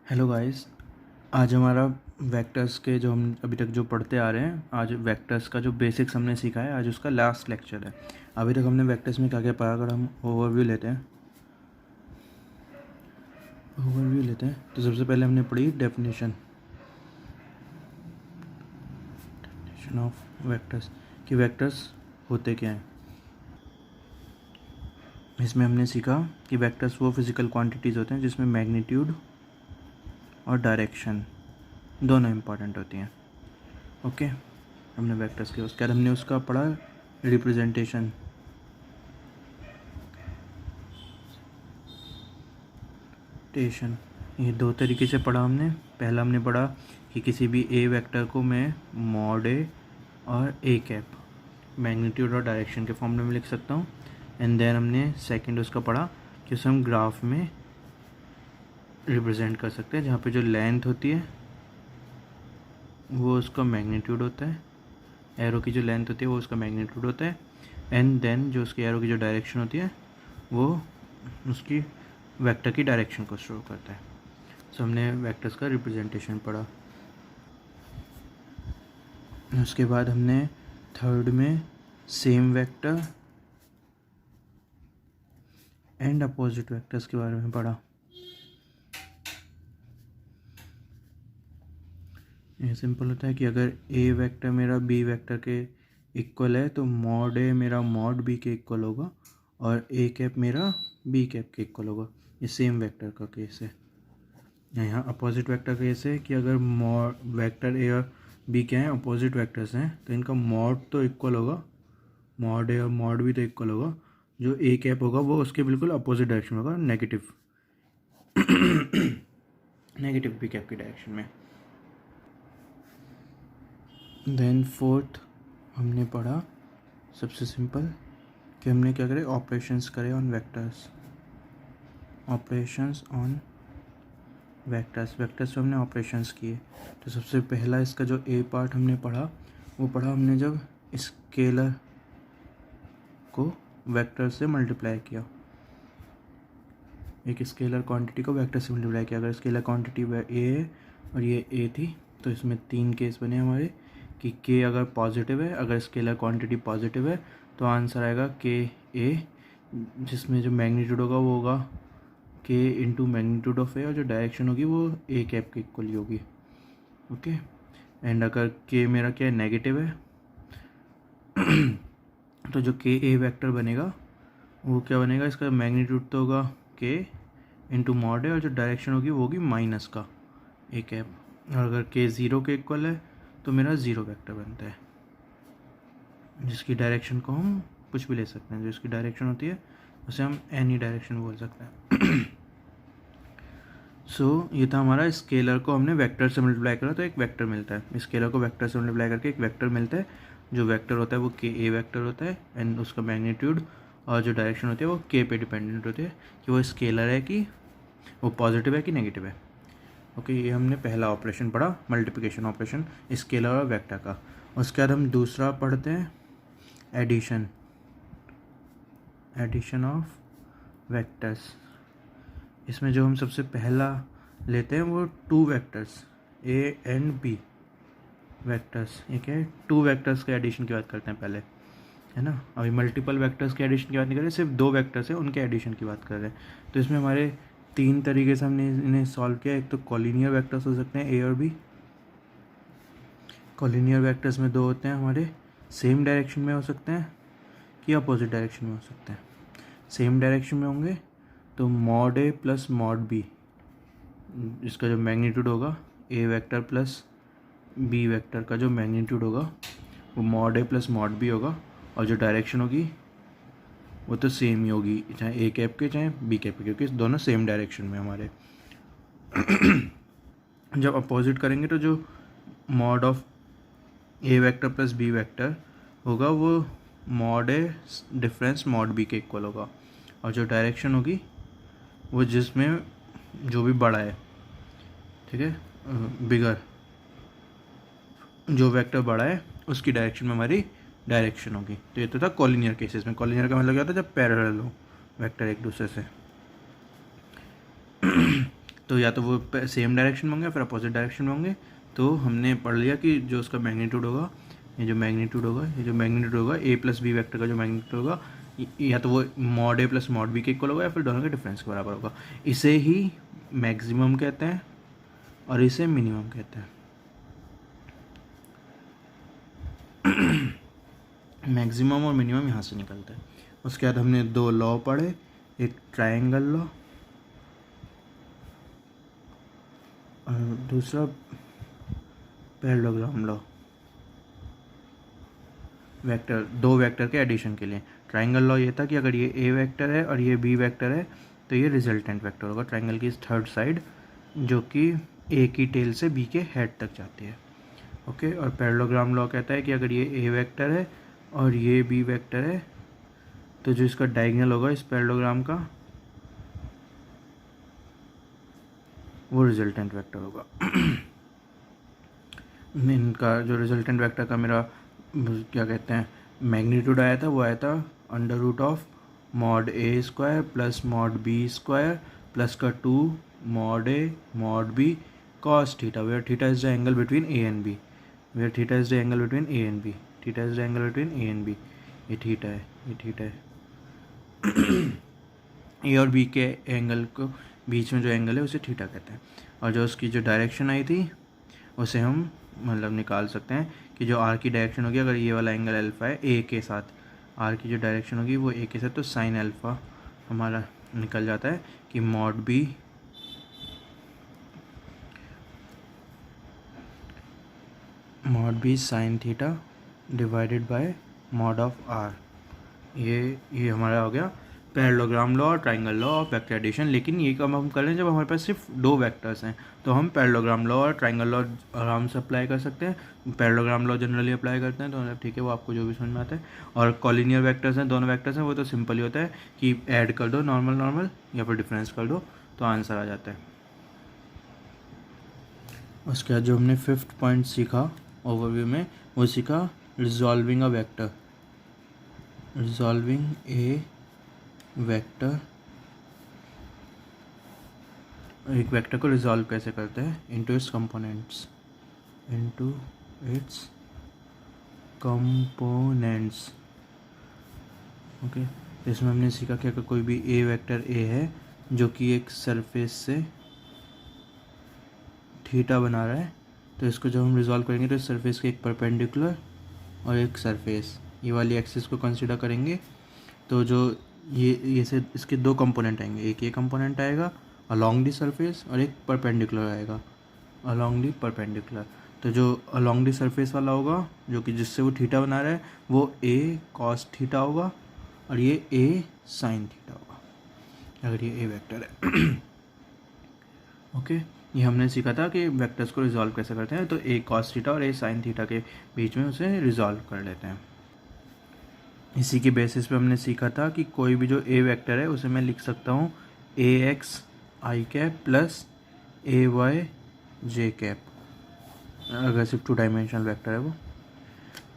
Hello guys. आज हमारा vectors के जो हम अभी तक जो पढ़ते आ रहे हैं, आज वेक्टर्स का जो बेसिक्स हमने सीखा है, आज उसका लास्ट लेक्चर है। अभी तक हमने वेक्टर्स में क्या क्या पढ़ा, अगर हम ओवरव्यू लेते हैं तो सबसे पहले हमने पढ़ी डेफिनेशन ऑफ वेक्टर्स कि वेक्टर्स होते क्या हैं। इसमें हमने सीखा कि वेक्टर्स वो फिज़िकल क्वांटिटीज़ होते हैं जिसमें मैग्नीट्यूड और डायरेक्शन दोनों इम्पॉर्टेंट होती हैं। ओके, हमने वेक्टर्स के उसके बाद हमने उसका पढ़ा रिप्रेजेंटेशन। ये दो तरीके से पढ़ा हमने। पहला हमने पढ़ा कि किसी भी ए वेक्टर को मैं मॉड ए और ए कैप मैग्नीट्यूड और डायरेक्शन के फॉर्मूले में लिख सकता हूँ। एंड देन हमने सेकंड उसका पढ़ा कि उसे हम ग्राफ में रिप्रेजेंट कर सकते हैं, जहाँ पे जो लेंथ होती है वो उसका मैग्नीट्यूड होता है, एरो की जो लेंथ होती है वो उसका मैग्नीट्यूड होता है, एंड देन जो उसकी एरो की जो डायरेक्शन होती है वो उसकी वेक्टर की डायरेक्शन को शो करता है। सो हमने वेक्टर्स का रिप्रेजेंटेशन पढ़ा। उसके बाद हमने थर्ड में same vector and opposite vectors के बारे में पढ़ा। ये सिंपल होता है कि अगर ए वेक्टर मेरा बी वेक्टर के इक्वल है तो मॉड ए मेरा मॉड बी के इक्वल होगा और ए कैप मेरा बी कैप के इक्वल होगा। ये सेम वेक्टर का केस है। यहाँ अपोजिट वेक्टर केस है कि अगर मॉड वेक्टर ए और बी क्या हैं, अपोजिट वेक्टर्स हैं, तो इनका मॉड तो इक्वल होगा, मॉड ए और मॉड बी तो इक्वल होगा। जो ए कैप होगा वो उसके बिल्कुल अपोजिट डायरेक्शन होगा, नेगेटिव नेगेटिव बी कैप की डायरेक्शन में। देन फोर्थ हमने पढ़ा सबसे सिंपल कि हमने क्या करे, ऑपरेशंस करे on vectors, operations on vectors पे हमने ऑपरेशंस किए। तो सबसे पहला इसका जो ए पार्ट हमने पढ़ा वो पढ़ा हमने जब स्केलर को वेक्टर से मल्टीप्लाई किया, एक स्केलर क्वांटिटी को वेक्टर से मल्टीप्लाई किया। अगर स्केलर क्वांटिटी ए है और ये ए थी तो इसमें तीन केस बने हमारे कि के अगर पॉजिटिव है, अगर स्केलर क्वांटिटी पॉजिटिव है तो आंसर आएगा के ए, जिसमें जो मैग्नीट्यूड होगा वो होगा के इंटू मैग्नीट्यूड ऑफ ए और जो डायरेक्शन होगी वो ए कैप के इक्वल ही होगी। ओके, एंड अगर के मेरा क्या है, नेगेटिव है तो जो के ए वेक्टर बनेगा वो क्या बनेगा, इसका मैग्नीट्यूड तो होगा के इंटू मॉड है और जो डायरेक्शन होगी वो होगी माइनस का ए कैप। और अगर के ज़ीरो के इक्वल है तो मेरा ज़ीरो वेक्टर बनता है, जिसकी डायरेक्शन को हम कुछ भी ले सकते हैं। जो इसकी डायरेक्शन होती है उसे हम एनी डायरेक्शन बोल सकते हैं। सो ये था हमारा, स्केलर को हमने वेक्टर से मल्टीप्लाई करा तो एक वेक्टर मिलता है। स्केलर को वेक्टर से मल्टीप्लाई करके एक वेक्टर मिलता है। जो वेक्टर होता है वो के ए वेक्टर होता है एंड उसका मैग्नीट्यूड और जो डायरेक्शन होती है वो के पे डिपेंडेंट होती है कि वो स्केलर है कि वो पॉजिटिव है कि नेगेटिव है। ओके, ये हमने पहला ऑपरेशन पढ़ा, मल्टीप्लिकेशन ऑपरेशन स्केलर और वेक्टर का। उसके बाद हम दूसरा पढ़ते हैं एडिशन, एडिशन ऑफ वेक्टर्स। इसमें जो हम सबसे पहला लेते हैं वो two vectors A and B vectors. एक है टू वेक्टर्स के एडिशन की बात करते हैं पहले, है ना। अभी मल्टीपल वेक्टर्स के एडिशन की बात नहीं कर रहे, सिर्फ दो वेक्टर्स हैं उनके एडिशन की बात कर रहे हैं। तो इसमें हमारे तीन तरीके से हमने इन्हें सॉल्व किया। एक तो कॉलिनियर वेक्टर्स हो सकते हैं ए और बी। कॉलिनियर वेक्टर्स में दो होते हैं हमारे, सेम डायरेक्शन में हो सकते हैं कि अपोजिट डायरेक्शन में हो सकते हैं। सेम डायरेक्शन में होंगे तो मॉड ए प्लस मॉड बी, इसका जो मैग्नीट्यूड होगा ए वेक्टर प्लस बी वेक्टर का जो मैग्नीट्यूड होगा वो मॉड ए प्लस मॉड बी होगा, और जो डायरेक्शन होगी वो तो सेम ही होगी, चाहे ए कैप के चाहे बी कैप के, क्योंकि दोनों सेम डायरेक्शन में हमारे। जब अपोजिट करेंगे तो जो mod of A vector plus B vector होगा वो mod A difference mod B के इक्वल होगा, और जो डायरेक्शन होगी वो जिसमें जो भी बड़ा है, ठीक है, बिगर, जो वेक्टर बड़ा है उसकी डायरेक्शन में हमारी डायरेक्शन होगी। तो ये तो था कॉलिनियर केसेस में। कॉलिनियर का मतलब क्या होता है, जब पैरेलल हो वेक्टर एक दूसरे से। तो या तो वो सेम डायरेक्शन में होंगे या फिर अपोजिट डायरेक्शन में होंगे। तो हमने पढ़ लिया कि जो उसका मैग्नीट्यूड होगा, ये जो मैग्नीट्यूड होगा ए प्लस बी वेक्टर का जो मैग्नीट्यूड होगा, या तो वो मॉड ए प्लस मॉड बी के इक्वल होगा या फिर दोनों के डिफरेंस के बराबर होगा। इसे ही मैक्सिमम कहते हैं और इसे मिनिमम कहते हैं। मैक्सिमम और मिनिमम यहाँ से निकलता है। उसके बाद हमने दो लॉ पढ़े, एक ट्रायंगल लॉ और दूसरा पैरेललोग्राम लॉ। दो वेक्टर के एडिशन के लिए ट्रायंगल लॉ ये था कि अगर ये ए वेक्टर है और ये बी वेक्टर है तो ये रिजल्टेंट वेक्टर होगा ट्रायंगल की थर्ड साइड, जो कि ए की टेल से बी के हेड तक जाती है। ओके। और पैरेललोग्राम लॉ कहता है कि अगर ये ए वेक्टर है और ये बी वेक्टर है तो जो इसका डायगोनल होगा इस पैरेललोग्राम का वो रिजल्टेंट वेक्टर होगा। इनका जो रिजल्टेंट वेक्टर का मेरा क्या कहते हैं मैग्नीट्यूड आया था, वो आया था under root of mod A square plus mod B square plus का 2 mod A mod B cos theta, where theta is the angle between A and B, where theta is the angle between A and B, theta is the angle between A and B. ये theta है, ये theta है। ए और B के angle को बीच में जो angle है उसे थीटा कहते हैं। और जो उसकी जो डायरेक्शन आई थी उसे हम मतलब निकाल सकते हैं कि जो आर की डायरेक्शन होगी, अगर ये वाला एंगल अल्फ़ा है ए के साथ, आर की जो डायरेक्शन होगी वो ए के साथ, तो साइन अल्फ़ा हमारा निकल जाता है कि mod B sine theta divided by mod of R. ये हमारा हो गया पैरेललोग्राम लॉ और triangle law of vector addition. लेकिन ये कब हम कर रहे हैं जब हमारे पास सिर्फ दो वेक्टर्स हैं, तो हम पैरेललोग्राम लॉ और ट्रायंगल लॉ आराम से अप्लाई कर सकते हैं। पैरेललोग्राम लॉ जनरली अप्लाई करते हैं तो मतलब ठीक है, वो आपको जो भी समझ में आता है। और कॉलिनियर वेक्टर्स हैं, दोनों वेक्टर्स हैं, वो तो सिंपल ही होता है कि ऐड कर दो नॉर्मल या फिर डिफरेंस कर दो तो आंसर आ जाता है। उसके बाद जो हमने 5th पॉइंट सीखा ओवरव्यू में, वो सीखा resolving a vector, resolving A vector. एक वेक्टर को रिजॉल्व कैसे करते हैं into its components, into its components. Okay. इसमें हमने सीखा कि अगर कोई भी ए वेक्टर ए है जो कि एक सरफेस से थीटा बना रहा है, तो इसको जब हम रिजॉल्व करेंगे तो इस सरफेस के एक परपेंडिकुलर और एक सरफेस, ये वाली एक्सिस को कंसीडर करेंगे। तो जो ये से इसके दो कंपोनेंट आएंगे, एक ये कंपोनेंट आएगा अलोंग दी सरफेस और एक परपेंडिकुलर आएगा अलोंग दी परपेंडिकुलर। तो जो अलोंग दी सरफेस वाला होगा जो कि जिससे वो थीटा बना रहा है वो ए कॉस थीटा होगा और ये ए साइन थीटा होगा अगर ये ए वेक्टर है। ओके। ये हमने सीखा था कि वेक्टर्स को रिजॉल्व कैसे करते हैं, तो ए कॉस थीटा और ए साइन थीटा के बीच में उसे रिजॉल्व कर लेते हैं। इसी के बेसिस पे हमने सीखा था कि कोई भी जो ए वेक्टर है उसे मैं लिख सकता हूँ ए x i cap plus A Y j cap, अगर सिर्फ 2 डायमेंशनल वेक्टर है वो।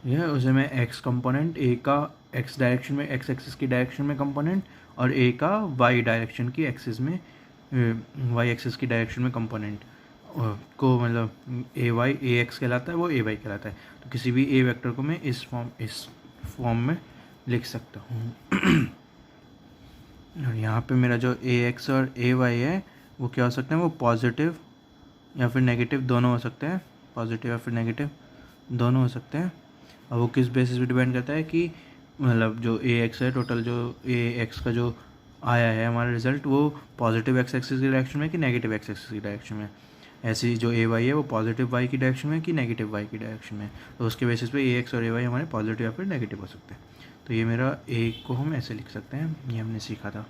यह उसे मैं एक्स कंपोनेंट ए का एक्स डायरेक्शन में, एक्स एक्सिस की डायरेक्शन में कंपोनेंट, और ए का वाई डायरेक्शन की एक्सिस में, वाई एक्सिस की डायरेक्शन में कंपोनेंट को मतलब ए वाई ए एक्स कहलाता है, वो ए वाई कहलाता है। तो किसी भी ए वेक्टर को मैं इस फॉर्म में लिख सकता हूँ। और यहाँ पे मेरा जो ए एक्स और ए वाई है वो क्या हो सकते हैं, वो पॉजिटिव या फिर नेगेटिव दोनों हो सकते हैं, पॉजिटिव या फिर नेगेटिव दोनों हो सकते हैं। और वो किस बेसिस पे डिपेंड करता है कि मतलब जो ए एक्स है, टोटल जो ए एक्स का जो आया है हमारा रिजल्ट, वो पॉजिटिव एक्स एक्सिस की डायरेक्शन में कि नेगेटिव एक्स एक्सिस की डायरेक्शन में। ऐसी जो ए वाई है वो पॉजिटिव वाई की डायरेक्शन में कि नेगेटिव वाई की डायरेक्शन में। तो उसके बेसिस पे ए एक्स और ए वाई हमारे पॉजिटिव या फिर नेगेटिव हो सकते हैं। तो ये मेरा ए को हम ऐसे लिख सकते हैं, ये हमने सीखा था।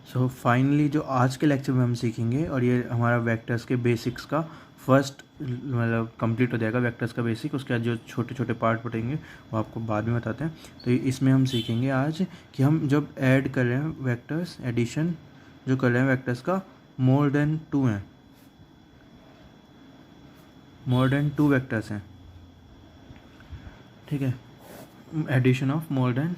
सो फाइनली जो आज के लेक्चर में हम सीखेंगे, और ये हमारा वेक्टर्स के बेसिक्स का फर्स्ट मतलब कंप्लीट हो जाएगा वेक्टर्स का बेसिक। उसके बाद जो छोटे छोटे पार्ट बटेंगे वो आपको बाद में बताते हैं। तो इसमें हम सीखेंगे आज कि हम जब ऐड कर रहे हैं वेक्टर्स, एडिशन जो कर रहे हैं वेक्टर्स का, मोर देन 2 हैं, मोर देन 2 वेक्टर्स हैं, ठीक है, addition of more than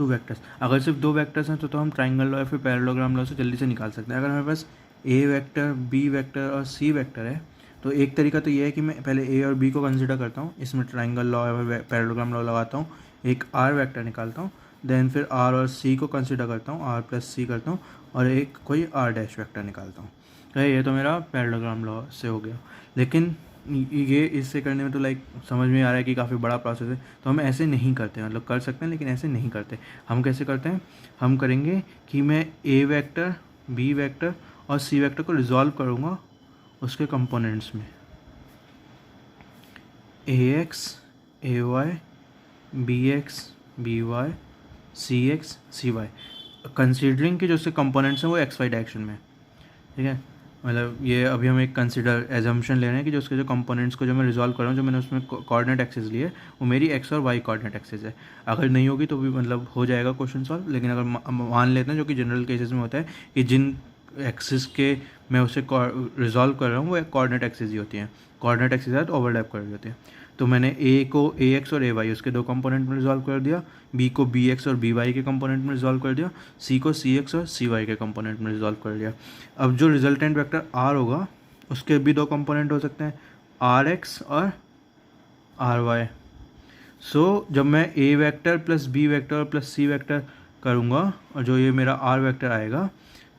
two vectors. अगर सिर्फ दो वेक्टर्स हैं तो हम ट्राइंगल लॉ या फिर पैरेललोग्राम लॉ से जल्दी से निकाल सकते हैं। अगर हमारे पास ए वेक्टर, बी वेक्टर और सी वेक्टर है तो एक तरीका तो ये है कि मैं पहले ए और बी को कंसिडर करता हूँ, इसमें ट्राइंगल लॉ या फिर पैरेललोग्राम लॉ लगाता हूँ, एक आर वेक्टर निकालता हूँ, देन फिर आर और सी को कंसिडर करता हूँ, आर प्लस सी करता हूँ और एक कोई आर डैश वेक्टर निकालता हूँ। तो ये तो मेरा पैरेललोग्राम लॉ से हो गया। लेकिन ये इससे करने में तो लाइक समझ में आ रहा है कि काफ़ी बड़ा प्रोसेस है, तो हम ऐसे नहीं करते, मतलब कर सकते हैं लेकिन ऐसे नहीं करते। हम कैसे करते हैं, हम करेंगे कि मैं ए वेक्टर, बी वेक्टर और सी वेक्टर को रिजॉल्व करूँगा उसके कंपोनेंट्स में, A X A Y, B X B Y, C X C Y, considering कि जो उसके कंपोनेंट्स हैं वो एक्स वाई डायरेक्शन में, ठीक है। मतलब ये अभी हम एक कंसिडर एजम्पशन ले रहे हैं कि जो उसके जो कंपोनेंट्स को जो मैं रिजॉल्व कर रहा हूँ, जो मैंने उसमें कोऑर्डिनेट एक्सिस लिए वो मेरी एक्स और वाई कोऑर्डिनेट एक्सिस है। अगर नहीं होगी तो भी मतलब हो जाएगा क्वेश्चन सॉल्व, लेकिन अगर मान लेते हैं, जो कि जनरल केसेस में होता है कि जिन एक्सिस के मैं उसे रिजॉल्व कर रहा हूँ वो कोऑर्डिनेट एक्सिस ही होती हैं, कोऑर्डिनेट एक्सिस है तो ओवरलैप कर रही होती है। तो मैंने ए को ए एक्स और ए वाई उसके दो कंपोनेंट में रिजॉल्व कर दिया, बी को बी एक्स और बी वाई के कंपोनेंट में रिजॉल्व कर दिया, सी को सी एक्स और सी वाई के कंपोनेंट में रिजॉल्व कर दिया। अब जो रिजल्टेंट वेक्टर आर होगा उसके भी दो कंपोनेंट हो सकते हैं, आर एक्स और आर वाई। सो जब मैं A vector plus B vector plus C vector करूँगा और जो ये मेरा आर वेक्टर आएगा,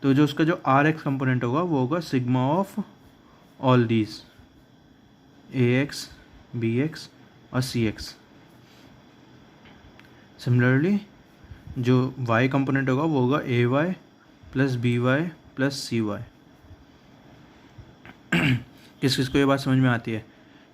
तो जो उसका जो आर एक्स कंपोनेंट होगा वो होगा sigma of all these, A X B X और सी एक्स। सिमिलरली जो y कंपोनेंट होगा वो होगा A Y plus B Y plus C Y. किस किस को ये बात समझ में आती है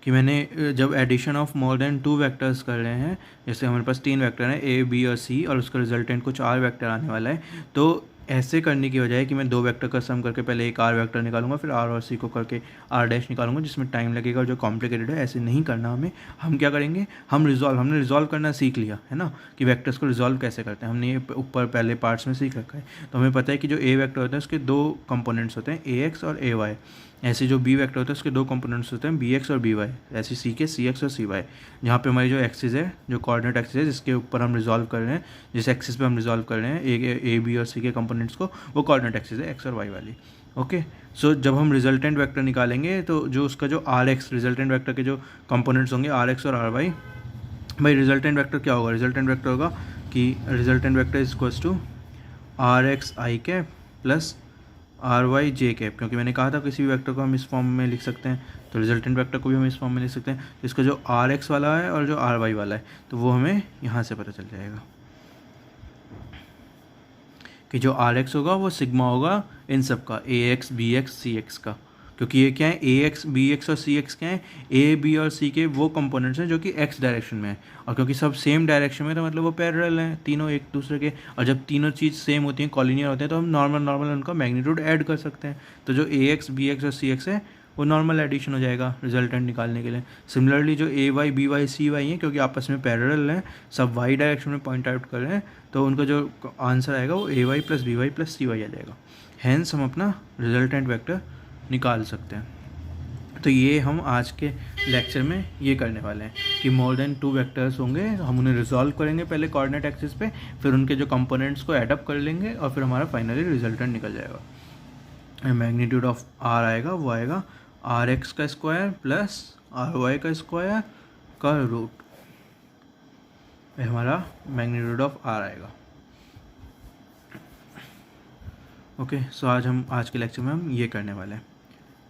कि मैंने जब addition of more than two vectors कर रहे हैं, जैसे हमारे पास तीन वेक्टर हैं ए बी और सी और उसका रिजल्टेंट कुछ आर वेक्टर आने वाला है, तो ऐसे करने की बजाय कि मैं दो वेक्टर का सम करके पहले एक आर वेक्टर निकालूंगा फिर आर और सी को करके आर डैश निकालूंगा जिसमें टाइम लगेगा और जो कॉम्प्लिकेटेड है, ऐसे नहीं करना हमें। हम क्या करेंगे, हमने रिजॉल्व करना सीख लिया है ना कि वेक्टर्स को रिजॉल्व कैसे करते हैं, हमने ये ऊपर पहले पार्ट्स में सीख रखा है। तो हमें पता है कि जो ए वेक्टर होता है उसके दो कंपोनेंट्स होते हैं, ए एक्स और ए वाई। ऐसे जो बी वेक्टर होता है उसके दो कंपोनेंट्स होते हैं, बी एक्स और बी वाई। ऐसे सी के सी एक्स और सी वाई, जहाँ पे हमारी जो एक्सिस है, जो कोऑर्डिनेट एक्सिस है जिसके ऊपर हम रिजॉल्व कर रहे हैं, जिस एक्सिस पे हम रिजॉल्व कर रहे हैं ए बी और सी के कंपोनेंट्स को, वो कोऑर्डिनेट एक्सिस है एक्स और वाई वाली। ओके, सो जब हम रिजल्टेंट वेक्टर निकालेंगे तो जो उसका जो आर एक्स, रिजल्टेंट वेक्टर के जो कंपोनेंट्स होंगे आर एक्स और आर वाई, भाई रिजल्टेंट वेक्टर क्या होगा, रिजल्टेंट वेक्टर होगा कि resultant vector is equals to R x i cap plus R y j cap. क्योंकि मैंने कहा था किसी भी वेक्टर को हम इस फॉर्म में लिख सकते हैं, तो रिजल्टेंट वेक्टर को भी हम इस फॉर्म में लिख सकते हैं। तो इसका जो आर एक्स वाला है और जो आर वाई वाला है तो वो हमें यहाँ से पता चल जाएगा कि जो आर एक्स होगा वो सिग्मा होगा इन सब का, ए एक्स बी एक्स सी एक्स का। क्योंकि ये क्या है, ए एक्स बी एक्स और सी एक्स क्या है, ए बी और सी के वो कंपोनेंट्स हैं जो कि एक्स डायरेक्शन में है, और क्योंकि सब सेम डायरेक्शन में तो मतलब वो पैरेलल हैं तीनों एक दूसरे के। और जब तीनों चीज़ सेम होती हैं, कॉलिनियर होते हैं, तो हम नॉर्मल उनका मैग्नीट्यूड ऐड कर सकते हैं। तो जो ए एक्स बी एक्स और सी एक्स है वो नॉर्मल एडिशन हो जाएगा रिजल्टेंट निकालने के लिए। सिमिलरली जो A Y B Y C Y हैं, क्योंकि आपस में पैरेलल हैं, सब वाई डायरेक्शन में पॉइंट आउट कर रहे हैं, तो उनका जो आंसर आएगा वो A Y plus B Y plus C Y आ जाएगा। हैंस हम अपना रिजल्टेंट वेक्टर निकाल सकते हैं। तो ये हम आज के लेक्चर में ये करने वाले हैं कि मोर देन टू वेक्टर्स होंगे, हम उन्हें रिजॉल्व करेंगे पहले कोऑर्डिनेट एक्सिस पे, फिर उनके जो कंपोनेंट्स को एड अप कर लेंगे और फिर हमारा फाइनली रिजल्टेंट निकल जाएगा। मैग्नीट्यूड ऑफ आर आएगा, वो आएगा आर एक्स का स्क्वायर प्लस आर वाई का स्क्वायर का रूट, हमारा मैग्नीट्यूड ऑफ आर आएगा। ओके, सो आज के लेक्चर में हम ये करने वाले हैं।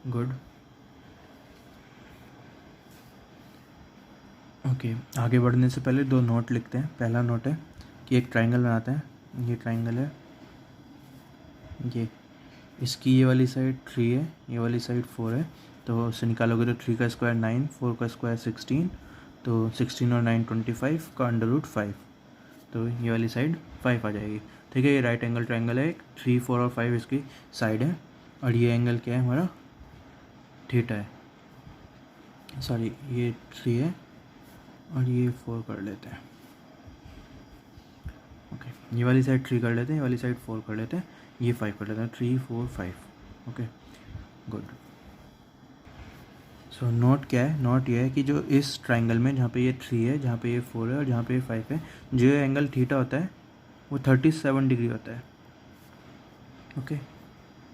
गुड, ओके, आगे बढ़ने से पहले दो नोट लिखते हैं। पहला नोट है कि एक ट्राइंगल बनाते हैं, ये ट्राइंगल है, ये इसकी ये वाली साइड 3 है, ये वाली साइड 4 है, तो उससे निकालोगे तो 3 का स्क्वायर 9, 4 का स्क्वायर 16, तो 16 और 9 25 का अंडर रूट 5, तो ये वाली साइड 5 आ जाएगी। ठीक है, ये राइट एंगल ट्राइंगल है, 3 4 और 5 इसकी साइड है, और ये एंगल क्या है हमारा, थीटा है, सॉरी ये 3 है और ये 4 कर लेते हैं। ओके, ये वाली साइड 3 कर लेते हैं, ये वाली साइड 4 कर लेते हैं, ये 5 कर लेते हैं, 3 4 5। Okay, good. सो नोट क्या है, नोट ये है कि जो इस ट्राइंगल में जहाँ पे ये 3 है, जहाँ पे ये 4 है और जहाँ पे ये 5 है, जो एंगल थीटा होता है वो 37 डिग्री होता है। ओके,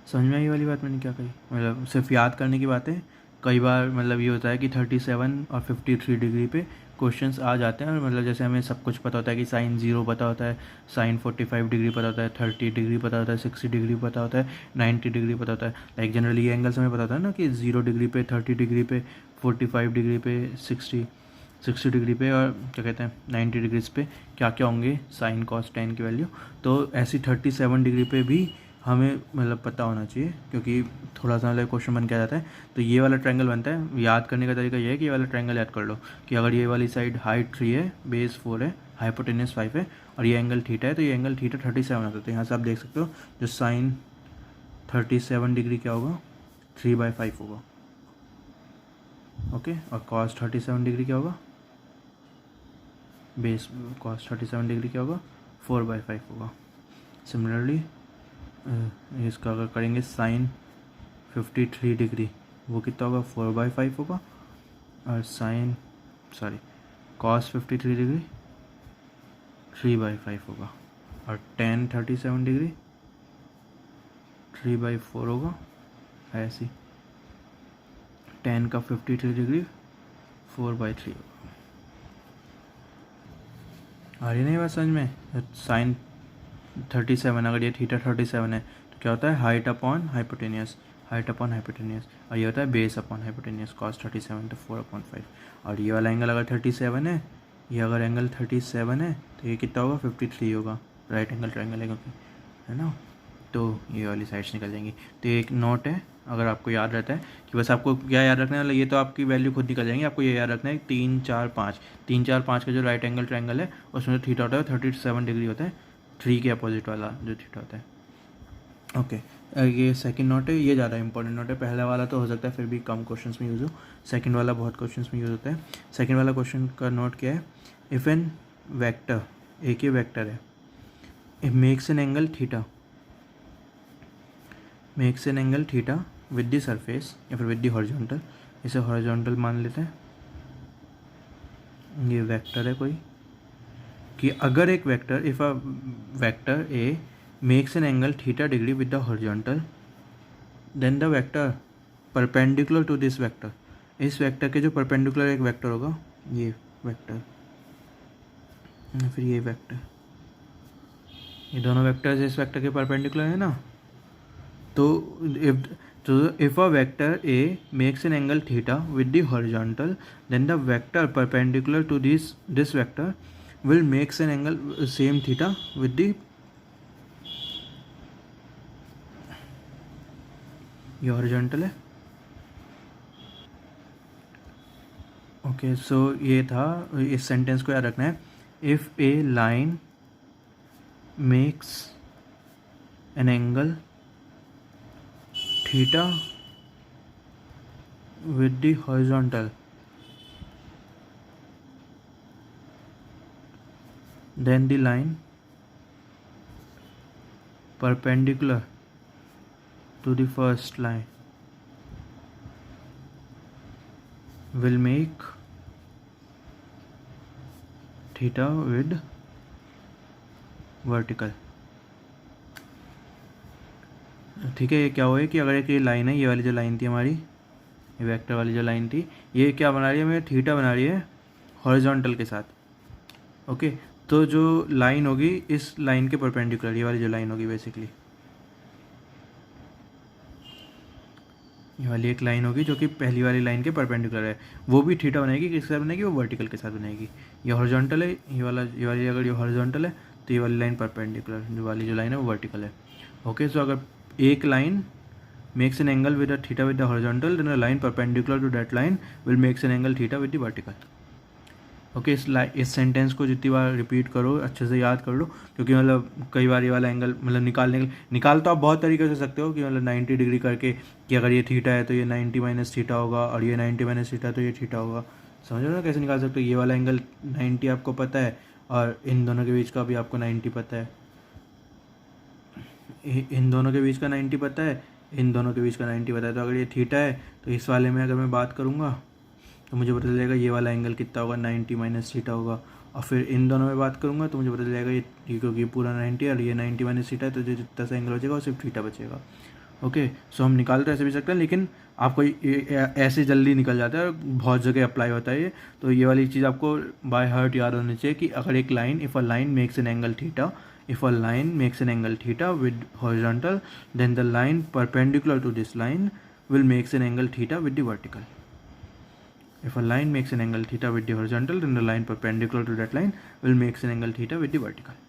समझ में आई वाली बात मैंने क्या कही? मतलब सिर्फ याद करने की बात है। कई बार मतलब ये होता है कि 37 और 53 डिग्री पे क्वेश्चंस आ जाते हैं, और मतलब जैसे हमें सब कुछ पता होता है कि साइन 0 पता होता है, साइन 45 डिग्री पता होता है, 30 डिग्री पता होता है, 60 डिग्री पता होता है, 90 डिग्री पता होता है। लाइक जनरली ये एंगल्स हमें पता होता है ना कि 0 डिग्री पे, 30 डिग्री पे, 45 डिग्री पे, 60 डिग्री पे, और क्या कहते हैं 90 डिग्रीज पे क्या क्या होंगे साइन कॉस टेन की वैल्यू। तो ऐसी 37 डिग्री पे भी हमें मतलब पता होना चाहिए, क्योंकि थोड़ा सा मतलब क्वेश्चन बन के आ जाता है। तो ये वाला ट्रायंगल बनता है, याद करने का तरीका ये है कि ये वाला ट्रायंगल याद कर लो कि अगर ये वाली साइड हाइट 3 है, बेस 4 है, हाइपोटेनस 5 है, और ये एंगल थीटा है, तो ये एंगल थीटा 37 होता है। तो यहाँ से आप देख सकते हो जो साइन 37 डिग्री क्या होगा, 3/5 होगा। ओके, और कॉस 37 डिग्री क्या होगा, बेस कॉस 37 डिग्री क्या होगा, 4/5 होगा। सिमिलरली इसका अगर करेंगे साइन 53 डिग्री, वो कितना होगा, 4/5 होगा। और साइन कॉस 53 डिग्री 3/5 होगा। और टेन 37 डिग्री 3/4 होगा। ऐसी टेन का 53 डिग्री 4/3 होगा। आ रही नहीं बात समझ में? साइन 37, अगर ये थीटा 37 है तो क्या होता है, हाइट अपॉन हाइपोटेनियस, और ये होता है बेस अपॉन हाइपोटेनियस, कॉस 37 तो 4/5। और ये वाला एंगल अगर 37 है, ये अगर एंगल 37 है तो ये कितना होगा, 53 होगा। राइट एंगल ट्रायंगल है क्योंकि, है ना, तो ये वाली साइड्स निकल जाएंगी। तो एक नोट है, अगर आपको याद रहता है कि बस आपको क्या याद रखना है, ये तो आपकी वैल्यू खुद निकल जाएंगी, आपको ये याद रखना है 3 4 5, 3 4 5 का जो राइट एंगल ट्रायंगल है उसमें जो थीटा होता है 37 डिग्री होता है, 3 के अपोजिट वाला जो थीटा होता है। ओके, ये सेकंड नोट है, ये ज़्यादा इंपॉर्टेंट नोट है। पहला वाला तो हो सकता है फिर भी कम क्वेश्चंस में यूज़ हो, सेकंड वाला बहुत क्वेश्चंस में यूज़ होता है। सेकंड वाला क्वेश्चन का नोट क्या है, इफ़ एन वेक्टर, एक ही वेक्टर है, it makes an angle theta with the surface या फिर विद द हॉरिजॉन्टल, इसे हॉरिजॉन्टल मान लेते हैं। ये वेक्टर है कोई, कि अगर एक vector, if a vector A makes an angle theta degree with the horizontal, then the vector perpendicular to this vector, इस वेक्टर के जो परपेंडिकुलर एक वेक्टर होगा, ये वेक्टर या फिर ये वेक्टर, ये दोनों वेक्टर्स इस वेक्टर के परपेंडिकुलर है ना। तो if a vector A makes an angle theta with the horizontal, then the vector perpendicular to this vector will makes an angle same theta with the, ये horizontal है। Okay, सो ये था, इस सेंटेंस को याद रखना है, if A line makes an angle theta with the horizontal, then the line perpendicular to the first line will make theta with vertical। ठीक है, ये क्या हुआ है कि अगर एक ये लाइन है, ये वाली जो लाइन थी हमारी, ये वेक्टर वाली जो लाइन थी, ये क्या बना रही है, हमें थीटा बना रही है हॉरिजॉन्टल के साथ। ओके, तो जो लाइन होगी इस लाइन के परपेंडिकुलर, ये वाली जो लाइन होगी बेसिकली, ये वाली एक लाइन होगी जो कि पहली वाली लाइन के परपेंडिकुलर है, वो भी थीटा बनाएगी, किसके साथ बनेगी, वो वर्टिकल के साथ बनेगी। ये हॉरिजॉन्टल है, ये वाली अगर ये हॉरिजॉन्टल है तो ये वाली लाइन परपेंडिकुलर, जो लाइन है वो वर्टिकल है। ओके, सो अगर एक line makes an angle with a theta with the horizontal, then a line perpendicular to that line will makes an angle theta with the vertical। Okay, इस sentence को जितनी बार repeat करो अच्छे से याद कर लो, क्योंकि मतलब कई बार ये वाला एंगल मतलब निकाल तो आप बहुत तरीके से सकते हो कि मतलब 90 डिग्री करके, कि अगर ये थीटा है तो ये 90 माइनस थीटा होगा, और ये 90 माइनस थीटा तो ये थीटा होगा। समझ रहे हो ना कैसे निकाल सकते हो? ये वाला एंगल 90 आपको पता है, और इन दोनों के बीच का भी आपको 90 पता है, इन दोनों के बीच का 90 पता है, इन दोनों के बीच का 90 पता है। तो अगर ये थीटा है तो इस वाले में अगर मैं बात करूँगा तो मुझे पता चलेगा ये वाला एंगल कितना होगा, 90 माइनस थीटा होगा, और फिर इन दोनों में बात करूँगा तो मुझे पता चलेगा ये क्योंकि ये पूरा 90 और ये 90 माइनस थीटा है, तो जो जितना सा एंगल बचेगा वो सिर्फ थीटा बचेगा। ओके, सो हम निकाल तो ऐसे भी सकते हैं, लेकिन आपको ऐसे जल्दी निकल जाता है और बहुत जगह अप्लाई होता है ये। तो ये वाली चीज़ आपको बाय हार्ट याद होनी चाहिए कि अगर एक line, if a line makes an angle theta, if a line makes an angle theta with horizontal, then the line perpendicular to this line will makes an angle theta with the vertical. If a line makes an angle theta with the horizontal, then the line perpendicular to that line will makes an angle theta with the vertical.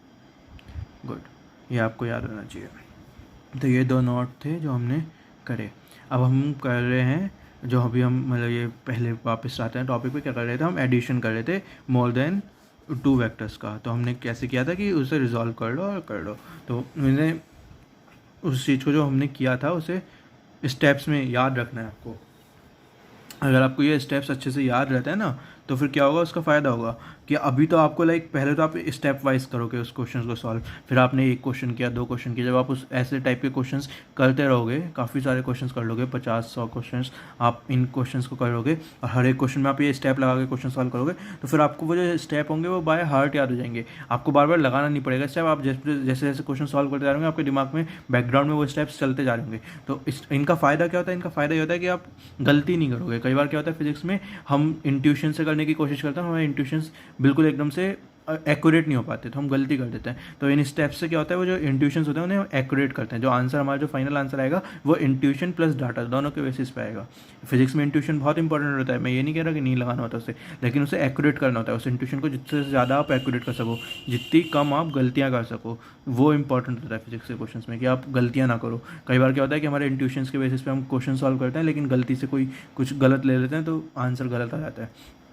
Good, ये आपको याद होना चाहिए। तो ये दो note थे जो हमने करे। अब हम कर रहे हैं जो अभी हम मतलब ये पहले वापस आते हैं टॉपिक पे, क्या कर रहे थे हम, एडिशन कर रहे थे मोर देन 2 वेक्टर्स का। तो हमने कैसे किया था कि उसे रिजॉल्व कर लो और कर लो। तो मैंने उस चीज़ को जो हमने किया था उसे स्टेप्स में याद रखना है आपको। अगर आपको ये स्टेप्स अच्छे से याद रहता है ना, तो फिर क्या होगा, उसका फ़ायदा होगा कि अभी तो आपको पहले तो आप स्टेप वाइज करोगे उस क्वेश्चन को सॉल्व। फिर आपने 1 क्वेश्चन किया, 2 क्वेश्चन किया, जब आप उस ऐसे टाइप के क्वेश्चंस करते रहोगे, काफ़ी सारे क्वेश्चंस कर लोगे, 50-100 क्वेश्चंस आप इन क्वेश्चंस को करोगे और हर एक क्वेश्चन में आप ये स्टेप लगा के क्वेश्चन सॉल्व करोगे, तो फिर आपको वो जो स्टेप होंगे वो बाय हार्ट याद हो जाएंगे। आपको बार बार लगाना नहीं पड़ेगा स्टेप। आप जैसे जैसे क्वेश्चन सॉल्व करते जा रहे होंगे, आपके दिमाग में बैकग्राउंड में वो स्टेप्स चलते जा रहे होंगे। तो इनका फ़ायदा क्या होता है, इनका फ़ायदा ये होता है कि आप गलती नहीं करोगे। कई बार क्या होता है फिजिक्स में, हम इंट्यूशन से करने की कोशिश करते हैं, हमारे इंट्यूशंस बिल्कुल एकदम से एक्यूरेट नहीं हो पाते, तो हम गलती कर देते हैं। तो इन स्टेप्स से क्या होता है, वो जो इंट्यूशंस होते हैं उन्हें एक्यूरेट करते हैं। जो आंसर हमारा जो फाइनल आंसर आएगा वो इंट्यूशन प्लस डाटा दोनों के बेसिस पे आएगा। फिजिक्स में इंट्यूशन बहुत इंपॉर्टेंट होता है, मैं ये नहीं कह रहा कि नहीं लगाना होता उसे, लेकिन उसे एक्यूरेट करना होता है। उस इंट्यूशन को जितने से ज़्यादा आप एक्यूरेट कर सको, जितनी कम आप गलतियाँ कर सको, वो इंपॉर्टेंट होता है फिजिक्स के क्वेश्चन में, कि आप गलतियाँ ना करो। कई बार क्या होता है कि हमारे इंट्यूशंस के बेसिस पे हम क्वेश्चन सॉल्व करते हैं, लेकिन गलती से कोई कुछ गलत ले लेते हैं तो आंसर गलत आ जाता है।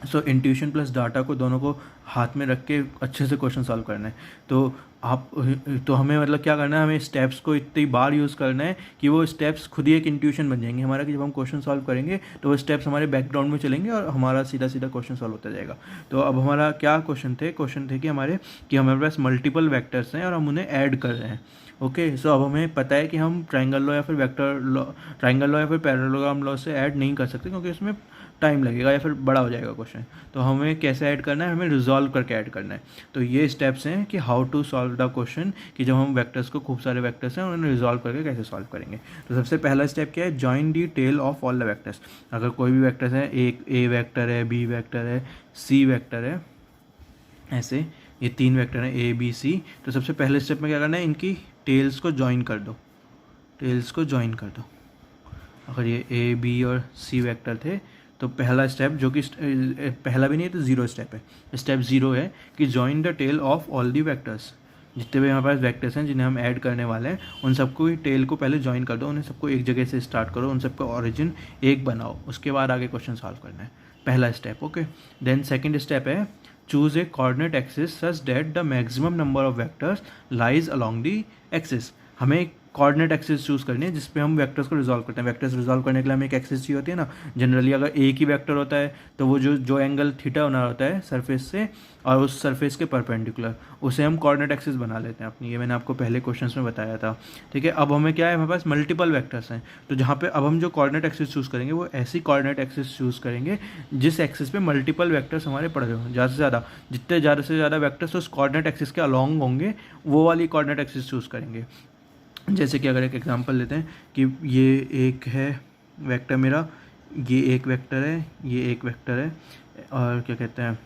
सो इंट्यूशन प्लस डाटा को दोनों को हाथ में रख के अच्छे से क्वेश्चन सॉल्व करना है। तो हमें मतलब क्या करना है, हमें स्टेप्स को इतनी बार यूज़ करना है कि वो स्टेप्स खुद ही एक इंट्यूशन बन जाएंगे हमारा, कि जब हम क्वेश्चन सॉल्व करेंगे तो वो स्टेप्स हमारे बैकग्राउंड में चलेंगे और हमारा सीधा सीधा क्वेश्चन सॉल्व होता जाएगा। तो अब हमारा क्या क्वेश्चन थे कि हमारे पास मल्टीपल वेक्टर्स हैं और हम उन्हें ऐड कर रहे हैं। ओके, सो अब हमें पता है कि हम ट्राइंगल लॉ या फिर पैरेललोग्राम लॉ से ऐड नहीं कर सकते, क्योंकि उसमें टाइम लगेगा या फिर बड़ा हो जाएगा क्वेश्चन। तो हमें कैसे ऐड करना है, हमें रिजॉल्व करके ऐड करना है। तो ये स्टेप्स हैं कि how to solve the question, कि जब हम वेक्टर्स को, खूब सारे वेक्टर्स हैं, उन्हें रिजॉल्व करके कैसे सॉल्व करेंगे। तो सबसे पहला स्टेप क्या है, join the tail of all the vectors. अगर कोई भी वेक्टर्स है, एक ए वेक्टर है, बी वेक्टर है, सी वेक्टर है, ऐसे ये 3 वेक्टर हैं ए बी सी, तो सबसे पहले स्टेप में क्या करना है, इनकी टेल्स को ज्वाइन कर दो, टेल्स को ज्वाइन कर दो। अगर ये ए बी और सी वेक्टर थे तो पहला स्टेप, जो कि पहला भी नहीं है तो 0 स्टेप है, स्टेप 0 है कि join the tail of all the vectors. जितने भी हमारे पास वेक्टर्स हैं जिन्हें हम ऐड करने वाले हैं, उन सबको टेल को पहले ज्वाइन कर दो, उन्हें सबको एक जगह से स्टार्ट करो, उन सबका ओरिजिन एक बनाओ, उसके बाद आगे क्वेश्चन सॉल्व करना है, पहला step. Okay, then second step है choose a coordinate axis such that the maximum number of vectors lies along the axis. हमें कोऑर्डिनेट एक्सिस चूज़ करनी है जिस पे हम वेक्टर्स को रिजॉल्व करते हैं। वेक्टर्स रिजॉल्व करने के लिए हमें एक एक्सिस चाहिए होती है ना। जनरली अगर एक ही वेक्टर होता है तो वो जो एंगल थीटा होना होता है सरफेस से और उस सरफेस के परपेंडिकुलर, उसे हम कोऑर्डिनेट एक्सिस बना लेते हैं अपनी। ये मैंने आपको पहले क्वेश्चंस में बताया था। ठीक है, अब हमें क्या है, हमारे पास मल्टीपल वेक्टर्स हैं, तो जहाँ पे अब हम जो कोऑर्डिनेट एक्सिस चूज़ करेंगे वो ऐसी कोऑर्डिनेट एक्सिस चूज़ करेंगे जिस एक्सिस पे मल्टीपल वेक्टर्स हमारे पड़ रहे हों। ज़्यादा से ज़्यादा, जितने ज़्यादा से ज़्यादा वेक्टर्स उस कोऑर्डिनेट एक्सिस के अलॉन्ग होंगे वो वाली कोऑर्डिनेट एक्सिस चूज़ करेंगे। जैसे कि अगर एक एग्जांपल लेते हैं कि ये एक है वेक्टर मेरा, ये एक वेक्टर है, ये एक वेक्टर है, और क्या कहते हैं,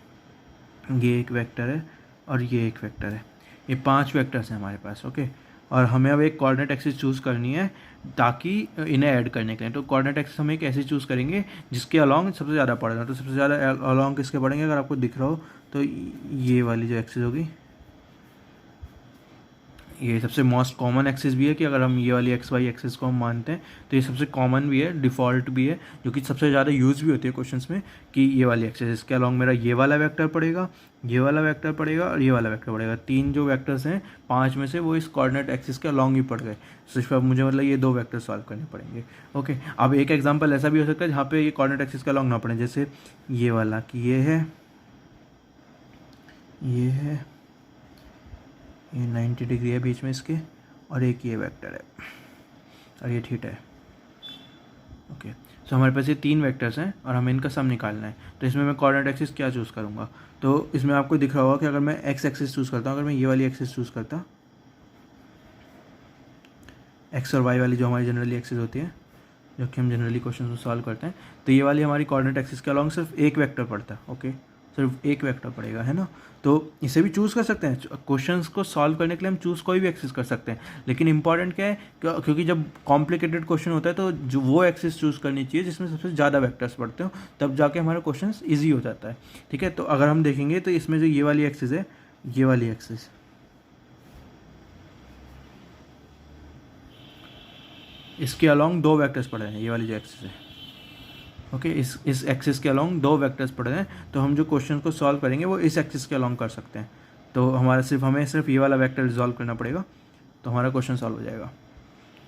ये एक वेक्टर है और ये एक वेक्टर है। ये 5 वेक्टर्स हैं हमारे पास। ओके, और हमें अब एक कोऑर्डिनेट एक्सिस चूज़ करनी है ताकि इन्हें ऐड करने के लिए। तो कोऑर्डिनेट एक्सिस हम एक ऐसी चूज़ करेंगे जिसके अलॉन्ग सबसे ज़्यादा पड़ रहा है। तो सबसे ज़्यादा अलॉन्ग किसके पड़ेंगे, अगर आपको दिख रहा हो तो ये वाली जो एक्सिस होगी, ये सबसे मोस्ट कॉमन एक्सिस भी है कि अगर हम ये वाली एक्स वाई एक्सिस को हम मानते हैं तो ये सबसे कॉमन भी है, डिफ़ॉल्ट भी है, जो कि सबसे ज़्यादा यूज़ भी होती है क्वेश्चंस में, कि ये वाली एक्सिस, इसके अलॉन्ग मेरा ये वाला वेक्टर पड़ेगा, ये वाला वेक्टर पड़ेगा और ये वाला वेक्टर पड़ेगा। 3 जो वेक्टर्स हैं 5 में से वो इस कोऑर्डिनेट एक्सिस के अलॉन्ग ही पड़ गए। सिर्फ अब मुझे मतलब ये 2 वेक्टर सॉल्व करने पड़ेंगे। ओके, अब एक एग्जाम्पल ऐसा भी हो सकता है जहाँ पे ये कोऑर्डिनेट एक्सिस के अलॉन्ग ना पड़े, जैसे ये वाला कि ये है, ये 90 डिग्री है बीच में इसके, और एक ये वेक्टर है और ये थीटा है। ओके, तो हमारे पास ये 3 वेक्टर्स हैं और हमें इनका सम निकालना है। तो इसमें मैं कोऑर्डिनेट एक्सिस क्या चूज़ करूँगा, तो इसमें आपको दिख रहा होगा कि अगर मैं एक्स एक्सिस चूज़ करता हूँ, अगर मैं ये वाली एक्सिस चूज़ करता, एक्स और वाई वाली जो हमारी जनरली एक्सिस होती है, जो कि हम जनरली क्वेश्चन में सॉल्व करते हैं, तो ये वाली हमारी कोऑर्डिनेट एक्सिस के अलॉन्ग सिर्फ एक वेक्टर पड़ता है। ओके, सिर्फ एक वेक्टर पड़ेगा, है ना। तो इसे भी चूज़ कर सकते हैं, क्वेश्चंस को सॉल्व करने के लिए हम चूज़ कोई भी एक्सिस कर सकते हैं, लेकिन इंपॉर्टेंट क्या है, क्योंकि जब कॉम्प्लिकेटेड क्वेश्चन होता है तो जो वो एक्सिस चूज़ करनी चाहिए जिसमें सबसे ज़्यादा वेक्टर्स पड़ते हो, तब जाके हमारा क्वेश्चन ईजी हो जाता है। ठीक है, तो अगर हम देखेंगे तो इसमें जो ये वाली एक्सिस है, ये वाली एक्सिस, इसके अलॉन्ग 2 वेक्टर्स पड़े हैं, ये वाली जो एक्सिस है। ओके, इस एक्सिस के अलॉन्ग 2 वेक्टर्स पड़े हैं, तो हम जो क्वेश्चन को सॉल्व करेंगे वो इस एक्सिस के अलॉन्ग कर सकते हैं। तो हमें सिर्फ ये वाला वेक्टर रिजॉल्व करना पड़ेगा, तो हमारा क्वेश्चन सॉल्व हो जाएगा।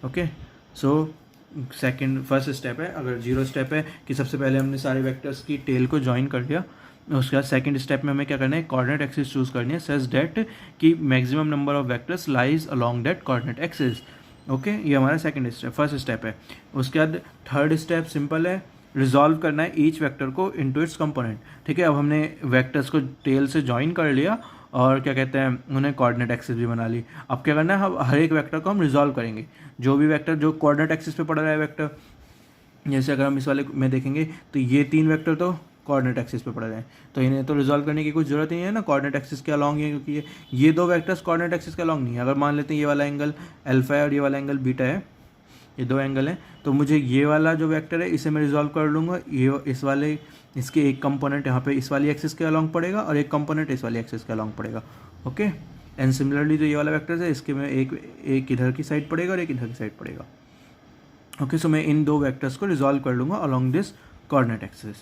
ओके, सो फर्स्ट स्टेप है, अगर 0 स्टेप है कि सबसे पहले हमने सारे वेक्टर्स की टेल को ज्वाइन कर लिया, उसके बाद सेकंड स्टेप में हमें क्या करना है, कोऑर्डिनेट एक्सिस चूज़ करनी है सच दैट कि maximum number of vectors lies along that coordinate axis. Okay, ये हमारा फर्स्ट स्टेप है। उसके बाद थर्ड स्टेप सिंपल है, रिजॉल्व करना है ईच वेक्टर को इनटू इट्स कंपोनेंट। ठीक है, अब हमने वेक्टर्स को टेल से ज्वाइन कर लिया और क्या कहते हैं, उन्हें कोऑर्डिनेट एक्सिस भी बना ली। अब क्या करना है, अब हर एक वेक्टर को हम रिजॉल्व करेंगे, जो भी वेक्टर जो कोऑर्डिनेट एक्सिस पे पड़ रहा है वेक्टर, जैसे अगर हम इस वाले में देखेंगे तो ये 3 वेक्टर तो कोऑर्डिनेट एक्सिस पे पड़ रहे हैं, तो इन्हें तो रिजॉल्व करने की कुछ जरूरत नहीं है ना, कोऑर्डिनेट एक्सिस के अलॉन्ग ही है, क्योंकि ये 2 वेक्टर्स कोऑर्डिनेट एक्सिस के अलॉन्ग नहीं है। अगर मान लेते हैं ये वाला एंगल अल्फा है और ये वाला एंगल बीटा है, ये 2 एंगल हैं, तो मुझे ये वाला जो वेक्टर है इसे मैं रिजॉल्व कर लूँगा, ये इसके एक कंपोनेंट यहाँ पे इस वाली एक्सिस के अलॉन्ग पड़ेगा और एक कंपोनेंट इस वाली एक्सिस के अलॉन्ग पड़ेगा। ओके, एंड सिमिलरली जो ये वाला वेक्टर है इसके में एक इधर की साइड पड़ेगा और एक इधर की साइड पड़ेगा। ओके, सो मैं इन 2 वेक्टर्स को रिजॉल्व कर लूँगा अलॉन्ग दिस कोऑर्डिनेट एक्सिस।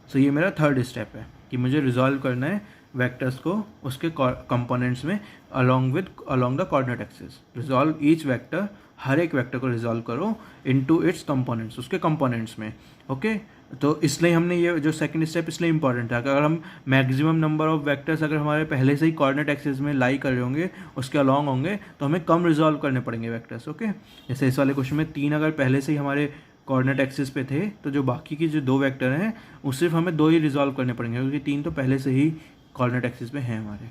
सो ये मेरा थर्ड स्टेप है कि मुझे रिजॉल्व करना है वेक्टर्स को उसके कंपोनेंट्स में along the coordinate axis. Resolve each vector, हर एक वेक्टर को रिजॉल्व करो इनटू इट्स कंपोनेंट्स, उसके कंपोनेंट्स में। ओके, तो इसलिए हमने ये जो सेकंड स्टेप इसलिए इंपॉर्टेंट है, अगर हम मैक्सिमम नंबर ऑफ वेक्टर्स अगर हमारे पहले से ही कोऑर्डिनेट एक्सिस में लाई कर रहे होंगे, उसके अलॉन्ग होंगे, तो हमें कम रिजॉल्व करने पड़ेंगे वेक्टर्स। ओके, जैसे इस वाले क्वेश्चन में 3 अगर पहले से ही हमारे कोऑर्डिनेट एक्सिस पे थे, तो जो बाकी की जो 2 वेक्टर हैं वो सिर्फ हमें 2 ही रिजॉल्व करने पड़ेंगे, क्योंकि 3 तो पहले से ही कोऑर्डिनेट एक्सिस पे हैं हमारे।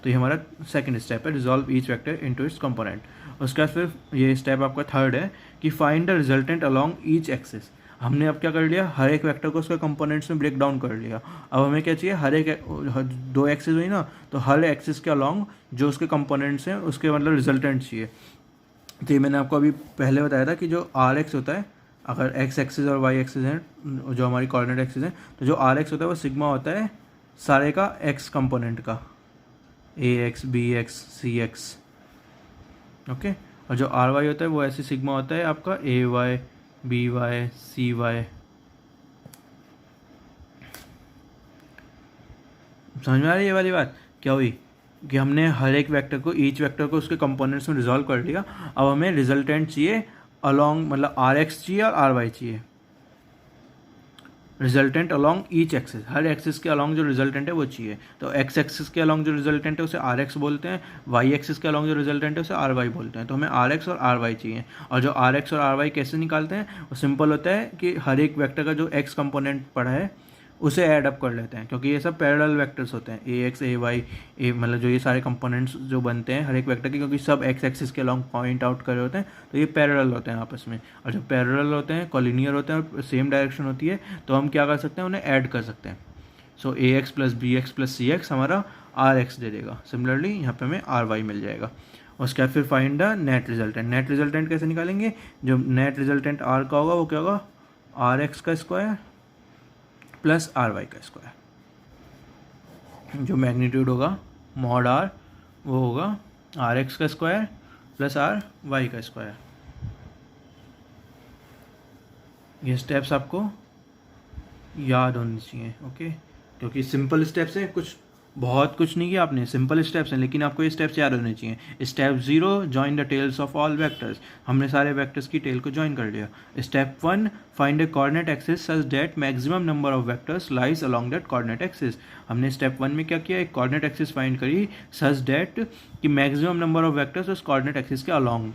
तो ये हमारा सेकंड स्टेप है, resolve each vector into its component. उसके बाद फिर ये स्टेप आपका थर्ड है कि find the resultant along each axis. हमने अब क्या कर लिया, हर एक वेक्टर को उसके कंपोनेंट्स में ब्रेक डाउन कर लिया। अब हमें क्या चाहिए, हर एक 2 एक्सिस हुई ना, तो हर एक्सिस के अलॉन्ग जो उसके कंपोनेंट्स हैं उसके मतलब रिजल्टेंट चाहिए। तो ये मैंने आपको अभी पहले बताया था कि जो आर एक्स होता है, अगर एक्स एक्सिस और वाई एक्सिस हैं जो हमारी कोऑर्डिनेट एक्सिस हैं, तो जो आर एक्स होता है वो सिग्मा होता है सारे का एक्स कंपोनेंट का, ए एक्स बी एक्स सी एक्स। ओके, और जो आर वाई होता है वो ऐसे सिग्मा होता है आपका a Y B Y C y. समझ में आ रही है ये वाली बात क्या हुई, कि हमने हर एक वेक्टर को, ईच वेक्टर को उसके कंपोनेंट्स में रिजॉल्व कर लिया। अब हमें रिजल्टेंट चाहिए अलॉन्ग, मतलब आर एक्स चाहिए और आर वाई चाहिए, रिजल्टेंट अलॉन्ग ईच एक्सिस, हर एक्सिस के अलॉन्ग जो रिजल्टेंट है वो चाहिए। तो एक्स एक्सिस के अलॉन्ग जो रिजल्टेंट है उसे आर एक्स बोलते हैं, वाई एक्सिस के अलॉन्ग जो रिजल्टेंट है उसे आर वाई बोलते हैं। तो हमें आर एक्स और आर वाई चाहिए, और जो आर एक्स और आर वाई कैसे निकालते हैं, वो सिंपल होता है कि हर एक वेक्टर का जो एक्स कंपोनेंट पड़ा है उसे ऐड अप कर लेते हैं, क्योंकि ये सब पैरेलल वेक्टर्स होते हैं, ए एक्स ए वाई ए, मतलब जो ये सारे कंपोनेंट्स जो बनते हैं हर एक वेक्टर के, क्योंकि सब एक्स एक्सिस के अलॉन्ग पॉइंट आउट कर रहे होते हैं, तो ये पैरेलल होते हैं आपस में। और जब पैरेलल होते हैं, कॉलिनियर होते हैं और सेम डायरेक्शन होती है, तो हम क्या कर सकते हैं, उन्हें ऐड कर सकते हैं। So a x plus b x plus c x हमारा आर एक्स दे देगा। सिमिलरली यहाँ पे हमें आर वाई मिल जाएगा। उसके बाद फिर find the net resultant. Net resultant कैसे निकालेंगे, जो नेट रिजल्टेंट आर का होगा वो क्या होगा, आर एक्स का स्क्वायर प्लस आर वाई का स्क्वायर। जो मैग्नीट्यूड होगा मॉड आर वो होगा आर एक्स का स्क्वायर प्लस आर वाई का स्क्वायर। ये स्टेप्स आपको याद होनी चाहिए। ओके, क्योंकि सिंपल स्टेप्स हैं, बहुत कुछ नहीं किया आपने, सिंपल स्टेप्स हैं, लेकिन आपको ये स्टेप्स याद होने चाहिए। Step 0 join the tails of all vectors, हमने सारे वेक्टर्स की टेल को जॉइन कर लिया। Step 1 find a coordinate axis such that maximum number of vectors lies along that coordinate axis. हमने स्टेप 1 में क्या किया, एक कोऑर्डिनेट एक्सिस फाइंड करी सच दैट कि मैक्सिमम नंबर ऑफ वेक्टर्स उस कोऑर्डिनेट एक्सिस के अलॉन्ग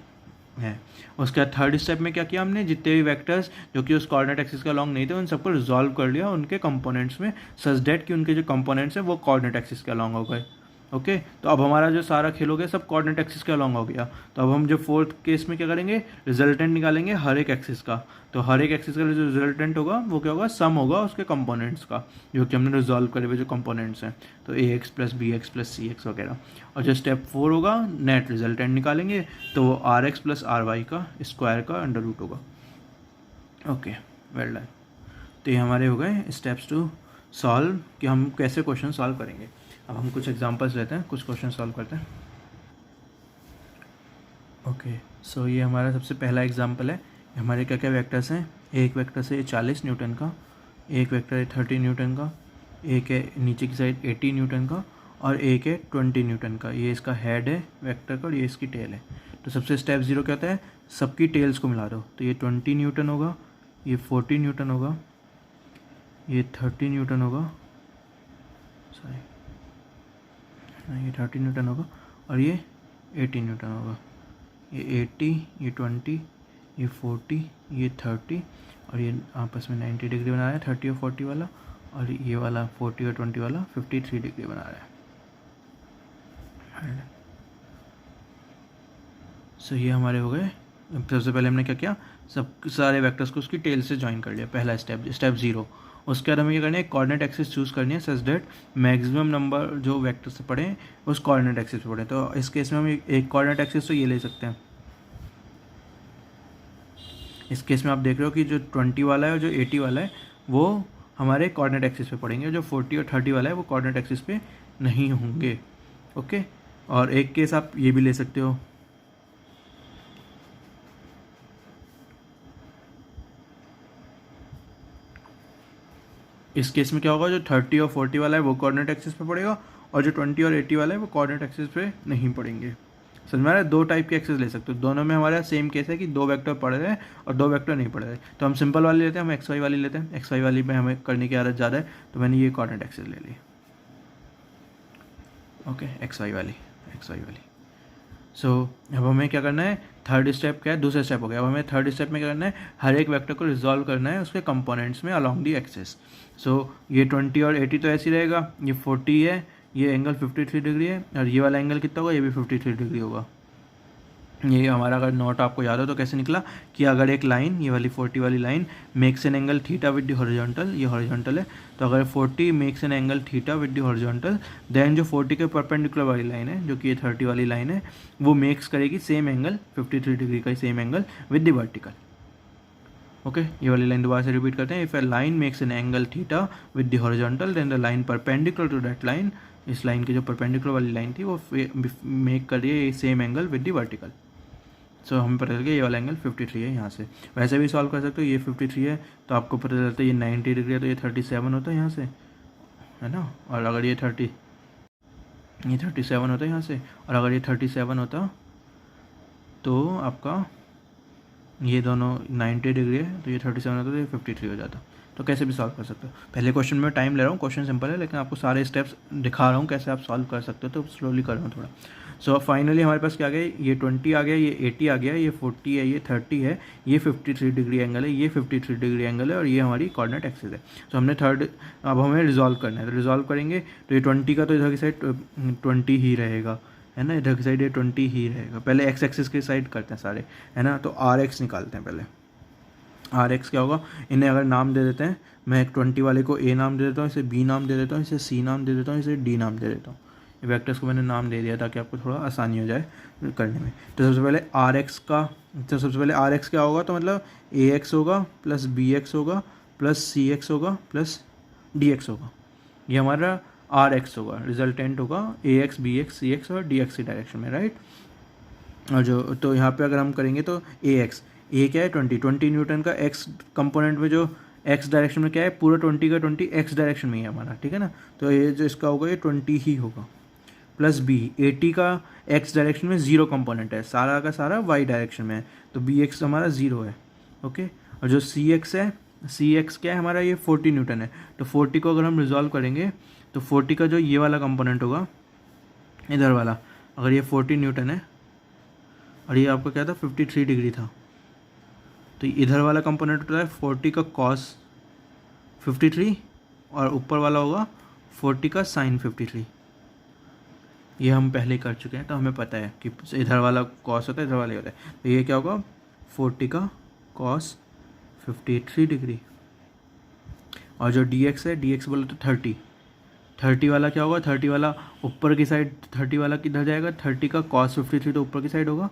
है। उसके बाद थर्ड स्टेप में क्या किया हमने, जितने भी वेक्टर्स जो कि उस कोऑर्डिनेट एक्सिस के अलॉन्ग नहीं थे उन सबको रिजॉल्व कर लिया उनके कंपोनेंट्स में, सच दैट कि उनके जो कंपोनेंट्स हैं वो कोऑर्डिनेट एक्सिस के अलॉन्ग हो गए। ओके, तो अब हमारा जो सारा खेल हो गया सब कोऑर्डिनेट एक्सिस के अलॉन्ग हो गया। तो अब हम जो फोर्थ केस में क्या करेंगे, रिजल्टेंट निकालेंगे हर एक एक्सिस का। तो हर एक एक्सिस का जो रिजल्टेंट होगा वो क्या होगा, सम होगा उसके कंपोनेंट्स का, जो कि हमने रिजॉल्व करे हुए जो कंपोनेंट्स हैं, तो a x plus b x plus c x वगैरह। और जो स्टेप 4 होगा, नेट रिजल्टेंट निकालेंगे, तो वो R x plus R y का स्क्वायर का अंडर रूट होगा। Okay, well done. तो ये हमारे हो गए स्टेप्स टू सॉल्व कि हम कैसे क्वेश्चन सॉल्व करेंगे। अब हम कुछ एग्जांपल्स लेते हैं, कुछ क्वेश्चन सॉल्व करते हैं। ओके, सो ये हमारा सबसे पहला एग्जांपल है। हमारे क्या क्या वेक्टर्स हैं, एक वेक्टर से 40 न्यूटन का, एक वेक्टर है 30 न्यूटन का, एक है नीचे की साइड 80 न्यूटन का, और एक है 20 न्यूटन का। ये इसका हेड है वेक्टर का और ये इसकी टेल है। तो सबसे स्टेप 0 क्या होता है, सबकी टेल्स को मिला दो। तो ये 20 न्यूटन होगा, ये 40 न्यूटन होगा, ये 30 न्यूटन होगा, सॉरी ये 30 न्यूटन होगा, और ये 80 न्यूटन होगा। ये 80, ये 20, ये 40, ये 30, और ये आपस में 90 डिग्री बना रहा है 30 और 40 वाला, और ये वाला 40 और 20 वाला 53 डिग्री बना रहा है। सो ये हमारे हो गए। सबसे पहले हमने क्या किया, सब सारे वेक्टर्स को उसकी टेल से ज्वाइन कर लिया, पहला स्टेप, स्टेप 0। उसके बाद हमें क्या करना है, कोऑर्डिनेट एक्सिस चूज़ करनी है सच दैट मैक्सिमम नंबर जो वेक्टर से पढ़े उस कोऑर्डिनेट एक्सिस पे पढ़े। तो इस केस में हम एक कोऑर्डिनेट एक्सिस तो ये ले सकते हैं। इस केस में आप देख रहे हो कि जो 20 वाला है और जो 80 वाला है वो हमारे कोऑर्डिनेट एक्सिस पे पड़ेंगे, जो 40 और 30 वाला है वो कोऑर्डिनेट एक्सिस पे नहीं होंगे। ओके, और एक केस आप ये भी ले सकते हो, इस केस में क्या होगा, जो 30 और 40 वाला है वो कोऑर्डिनेट एक्सिस पे पड़ेगा, और जो 20 और 80 वाला है वो कोऑर्डिनेट एक्सिस पे नहीं पड़ेंगे। समझ में आ रहा है, दो टाइप के एक्सिस ले सकते हो। दोनों में हमारा सेम केस है कि दो वेक्टर पढ़ रहे हैं और दो वेक्टर नहीं पढ़ रहे। तो हम सिंपल वाली लेते हैं, हम एक्स वाई वाली लेते हैं। एक्स वाई वाली में हमें करने की आदत ज़्यादा है, तो मैंने ये कोऑर्डिनेट एक्सिस ले ली। ओके, एक्स वाई वाली। सो अब हमें क्या करना है, थर्ड स्टेप क्या है, दूसरा स्टेप हो गया। अब हमें थर्ड स्टेप में क्या करना है, हर एक वेक्टर को रिजॉल्व करना है उसके कंपोनेंट्स में अलॉन्ग दी एक्सिस। सो ये 20 और 80 तो ऐसे ही रहेगा, ये 40 है, ये एंगल 53 डिग्री है, और ये वाला एंगल कितना होगा, ये भी 53 डिग्री होगा। ये हमारा अगर नोट आपको याद हो तो कैसे निकला कि अगर एक लाइन, ये वाली 40 वाली line makes an angle theta with the horizontal, ये हॉरिजॉन्टल है, तो अगर 40 makes an angle theta with the horizontal, then जो 40 के परपेंडिकुलर वाली लाइन है जो कि ये 30 वाली लाइन है वो मेक्स करेगी सेम एंगल 53 डिग्री का same angle with the vertical. Okay, ये वाली लाइन दोबारा से रिपीट करते हैं। If a line makes an angle theta with the horizontal then the line perpendicular to that line, इस लाइन की जो परपेंडिकुलर वाली लाइन थी वो मेक कर रही है same angle with the vertical. So हमें पता चल गया ये वाला एंगल 53 है। यहाँ से वैसे भी सॉल्व कर सकते हो, ये 53 है तो आपको पता चलता है ये 90 डिग्री है तो ये 37 होता है यहाँ से, है ना। और अगर ये 37 होता है यहाँ से, और अगर ये 37 होता तो आपका ये दोनों 90 डिग्री है तो ये 37 होता तो ये 53 हो जाता। तो कैसे भी सॉल्व कर सकते हो। पहले क्वेश्चन में टाइम ले रहा हूँ, क्वेश्चन सिंपल है लेकिन आपको सारे स्टेप्स दिखा रहा हूँ कैसे आप सॉल्व कर सकते हो, तो स्लोली कर रहा हूँ थोड़ा। सो फाइनली हमारे पास क्या आ गया, ये 20 आ गया, ये 80 आ गया, ये 40 है, ये 30 है, ये 53 डिग्री एंगल है, ये 53 डिग्री एंगल है, और ये हमारी कोऑर्डिनेट एक्सिस है। सो हमने थर्ड, अब हमें रिजॉल्व करना है, तो रिजॉल्व करेंगे तो ये 20 का तो इधर की साइड 20 ही रहेगा, है ना, इधर की साइड ये 20 ही रहेगा। पहले एक्स एक्सिस की साइड करते हैं सारे, है ना। तो आर एक्स निकालते हैं पहले। आर एक्स क्या होगा, इन्हें अगर नाम दे देते हैं, मैं एक 20 वाले को ए नाम दे देता हूँ, इसे बी नाम दे देता हूँ, इसे सी नाम दे देता हूँ, इसे डी नाम दे देता हूँ। ये वेक्टर्स को मैंने नाम दे दिया ताकि आपको थोड़ा आसानी हो जाए करने में। तो सबसे पहले आर एक्स का, तो सबसे पहले आर एक्स क्या होगा, तो मतलब ए एक्स होगा प्लस बी एक्स होगा प्लस सी एक्स होगा प्लस डी एक्स होगा। ये हमारा आर एक्स होगा, रिजल्टेंट होगा ए एक्स बी एक्स सी एक्स और डी एक्स की डायरेक्शन में, राइट। और जो तो यहाँ पे अगर हम करेंगे तो ए एक्स, ए क्या है 20 न्यूटन का, एक्स कंपोनेंट में जो एक्स डायरेक्शन में क्या है, पूरा 20 का 20 एक्स डायरेक्शन में ही है हमारा, ठीक है ना। तो ये जो इसका होगा ये 20 ही होगा, प्लस बी 80 का एक्स डायरेक्शन में 0 कंपोनेंट है, सारा का सारा वाई डायरेक्शन में है, तो बी एक्स हमारा 0 है। ओके, और जो सी एक्स है, सी एक्स क्या है हमारा, ये 40 न्यूटन है। तो 40 को अगर हम रिजॉल्व करेंगे तो 40 का जो ये वाला कंपोनेंट होगा इधर वाला, अगर ये 40 न्यूटन है और ये आपका क्या था 53 डिग्री था। तो इधर वाला कंपोनेंट होता है 40 का कॉस 53 और ऊपर वाला होगा 40 का साइन 53। ये हम पहले कर चुके हैं तो हमें पता है कि इधर वाला कॉस होता है, इधर वाला होता है। तो ये क्या होगा 40 का कॉस 53 डिग्री। और जो dx है, dx बोले तो 30 वाला क्या होगा, 30 वाला ऊपर की साइड, 30 वाला किधर जाएगा, 30 का कॉस 53 तो ऊपर की साइड होगा,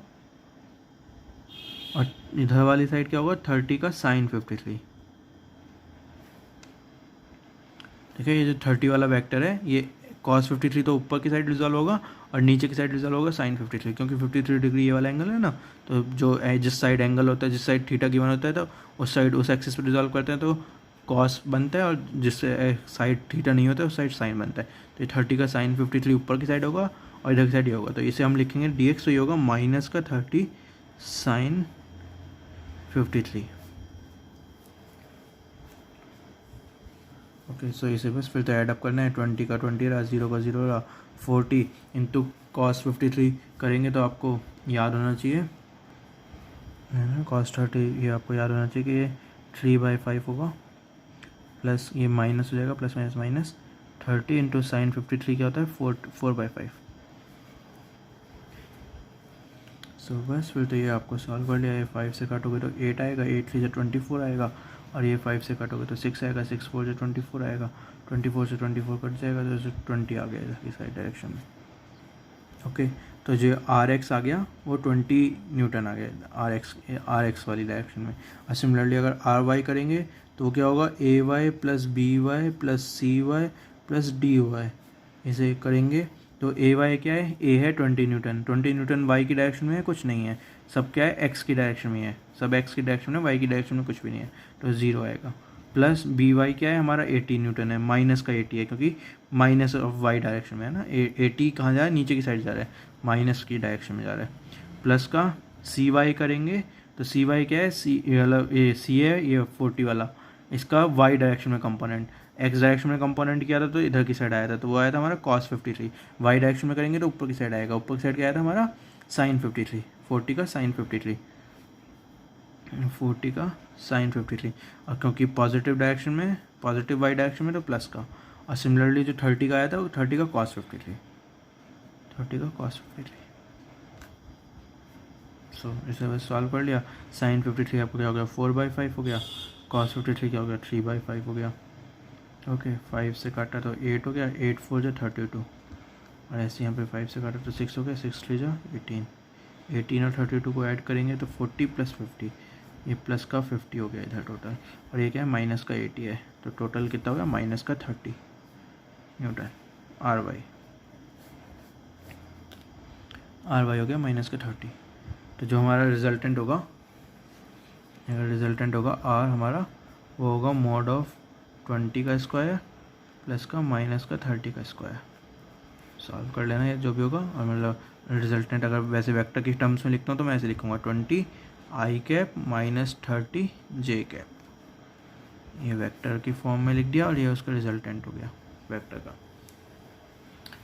और इधर वाली साइड क्या होगा 30 का साइन 53। ठीक है, ये जो 30 वाला वेक्टर है ये cos 53 तो ऊपर की साइड रिजॉल्व होगा और नीचे की साइड रिजॉल्व होगा sin 53, क्योंकि 53 डिग्री ये वाला एंगल है ना। तो जो जिस साइड एंगल होता है, जिस साइड थीटा गिवन होता है तो उस साइड उस एक्सिस पर रिजॉल्व करते हैं तो cos बनता है, और जिस साइड थीटा नहीं होता है उस साइड sin बनता है। तो ये 30 का sin 53 ऊपर की साइड होगा और इधर की साइड ये होगा, तो इसे हम लिखेंगे dx, तो ये होगा माइनस का 30 sin 53। ओके, सो इसे बस फिर तो ऐड अप करना है, 20 का 20 रहा, 0 का 0 रहा, 40 इंटू कॉस 53 करेंगे तो आपको याद होना चाहिए है ना, cos 30 ये आपको याद होना चाहिए कि ये 3/5 होगा, प्लस ये माइनस हो जाएगा, plus minus minus 30 into sine 53 क्या होता है 4/5। सो बस फिर तो ये आपको सॉल्व कर लिया। ये 5 से काटोगे तो 8 आएगा, 8 3 से 24 आएगा, और ये 5 से काटोगे तो 6 आएगा, 6 4 से 24 आएगा, 24 से 24 कट जाएगा तो 20 आ गया इस साइड डायरेक्शन में। ओके, तो जो RX आ गया वो 20 न्यूटन आ गया RX वाली डायरेक्शन में। और सिमिलरली अगर RY करेंगे तो क्या होगा AY plus BY plus CY plus DY। इसे करेंगे तो AY क्या है, A है 20 न्यूटन, 20 न्यूटन Y की डायरेक्शन में है, कुछ नहीं है, सब क्या है X की डायरेक्शन में है, सब X की डायरेक्शन में, Y की डायरेक्शन में कुछ भी नहीं है, तो 0 आएगा। प्लस BY क्या है हमारा 80 न्यूटन है, माइनस का 80 है क्योंकि माइनस ऑफ वाई डायरेक्शन में है ना, 80 कहाँ जा रहा है, नीचे की साइड जा रहा है, माइनस की डायरेक्शन में जा रहा है। प्लस का CY करेंगे तो CY क्या है, C है ये 40 वाला, इसका वाई डायरेक्शन में कंपोनेंट, एक्स डायरेक्शन में कंपोनेंट किया था तो इधर की साइड आया था, तो वो आया था हमारा cos 53। वाई डायरेक्शन में करेंगे तो ऊपर की साइड आएगा, ऊपर की साइड क्या आया था हमारा sin 53, 40 का sin 53, 40 का sin 53। और क्योंकि पॉजिटिव डायरेक्शन में, पॉजिटिव वाई डायरेक्शन में तो प्लस का। और सिमिलरली जो 30 का आया था वो 30 का cos 53, 30 का cos 53। सो इसे बस सॉल्व कर लिया। sin 53 आपको क्या हो गया 4/5 हो गया, cos 53 क्या हो गया 3/5 हो गया। ओके, 5 से काटा तो 8 हो गया, 8 4 जो 32, और ऐसे यहाँ पे 5 से काटा तो 6 हो गया, 6 3 जो 18, 18 और 32 को ऐड करेंगे तो 40 प्लस 50, ये प्लस का 50 हो गया इधर टोटल, और ये क्या है माइनस का 80 है, तो टोटल कितना हो गया माइनस का 30 न्यूटन। आर वाई हो गया माइनस का 30। तो जो हमारा रिजल्टेंट होगा, अगर रिजल्टेंट होगा आर हमारा, वो होगा मॉड ऑफ 20 का स्क्वायर प्लस का माइनस का 30 का स्क्वायर। सॉल्व कर लेना ये जो भी होगा। और मतलब रिजल्टेंट अगर वैसे वेक्टर की टर्म्स में लिखता हूँ तो मैं ऐसे लिखूँगा 20 आई कैप माइनस 30 जे कैप, ये वेक्टर की फॉर्म में लिख दिया, और ये उसका रिजल्टेंट हो गया वेक्टर का।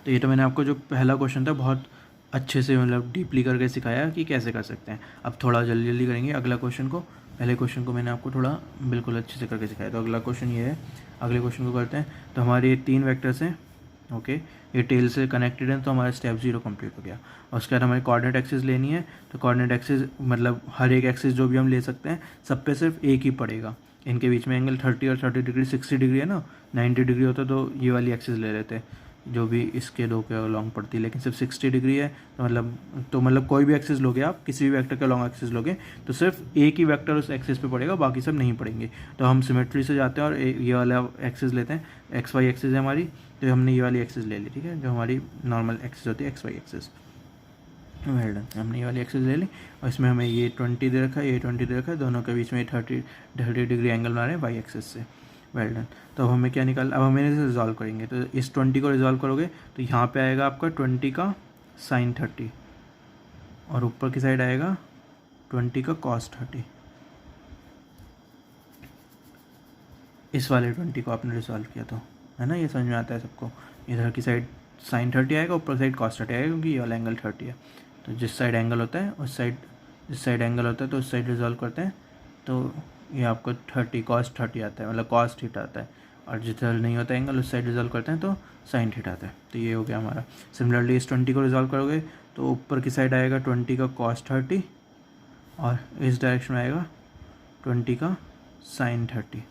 तो ये तो मैंने आपको जो पहला क्वेश्चन था बहुत अच्छे से मतलब डीपली करके सिखाया कि कैसे कर सकते हैं। अब थोड़ा जल्दी जल्दी करेंगे अगला क्वेश्चन को। पहले क्वेश्चन को मैंने आपको थोड़ा बिल्कुल अच्छे से करके सिखाया, तो अगला क्वेश्चन ये है, अगले क्वेश्चन को करते हैं। तो हमारे 3 वेक्टर्स हैं, ओके, ये टेल से कनेक्टेड है, तो हमारा स्टेप 0 कंप्लीट हो गया। और उसके बाद हमारी कोऑर्डिनेट एक्सिस लेनी है, तो कोऑर्डिनेट एक्सिस मतलब हर एक एक्सिस जो भी हम ले सकते हैं सब पे सिर्फ एक ही पड़ेगा। इनके बीच में एंगल 30 और 30 डिग्री 60 डिग्री है ना, 90 डिग्री होता तो ये वाली एक्सिस ले लेते जो भी इसके दो के अलॉन्ग पड़ती है, लेकिन सिर्फ 60 डिग्री है, तो मतलब कोई भी एक्सिस लोगे आप, किसी भी वेक्टर के अलॉन्ग एक्सिस लोगे तो सिर्फ एक ही वेक्टर उस एक्सिस पे पड़ेगा, बाकी सब नहीं पड़ेंगे। तो हम सिमेट्री से जाते हैं और ये वाला एक्सिस लेते हैं, एक्स वाई एक्सिस है हमारी, तो हमने ये वाली एक्सिस ले ली, ठीक है, जो हमारी नॉर्मल एक्सिस होती है x y axis. Well done, हमने ये वाली एक्सिस ले ली, और इसमें हमें ये 20 दे रखा है, ये 20 दे रखा है, दोनों के बीच में 30 डिग्री एंगल बना रहे हैं वाई एक्सिस से। वेल डन, तो अब हमें क्या निकाल, अब हम इसे रिजॉल्व करेंगे। तो इस 20 को रिजॉल्व करोगे तो यहाँ पे आएगा आपका 20 का साइन 30, और ऊपर की साइड आएगा 20 का कॉस 30। इस वाले 20 को आपने रिजॉल्व किया तो है ना, ये समझ में आता है सबको। इधर की साइड साइन 30 आएगा, ऊपर साइड कॉस 30 आएगा, क्योंकि ये वाला एंगल 30 है। तो जिस साइड एंगल होता है उस साइड, जिस साइड एंगल होता है तो उस साइड रिजॉल्व करते हैं, तो ये आपको 30 cos 30 आता है, मतलब cos थीटा आता है। और जिधर नहीं होता एंगल उस साइड रिजॉल्व करते हैं तो sin थीटा आता है। तो ये हो गया हमारा। सिमिलरली इस 20 को रिजॉल्व करोगे तो ऊपर की साइड आएगा 20 का cos 30 और इस डायरेक्शन में आएगा 20 का sin 30।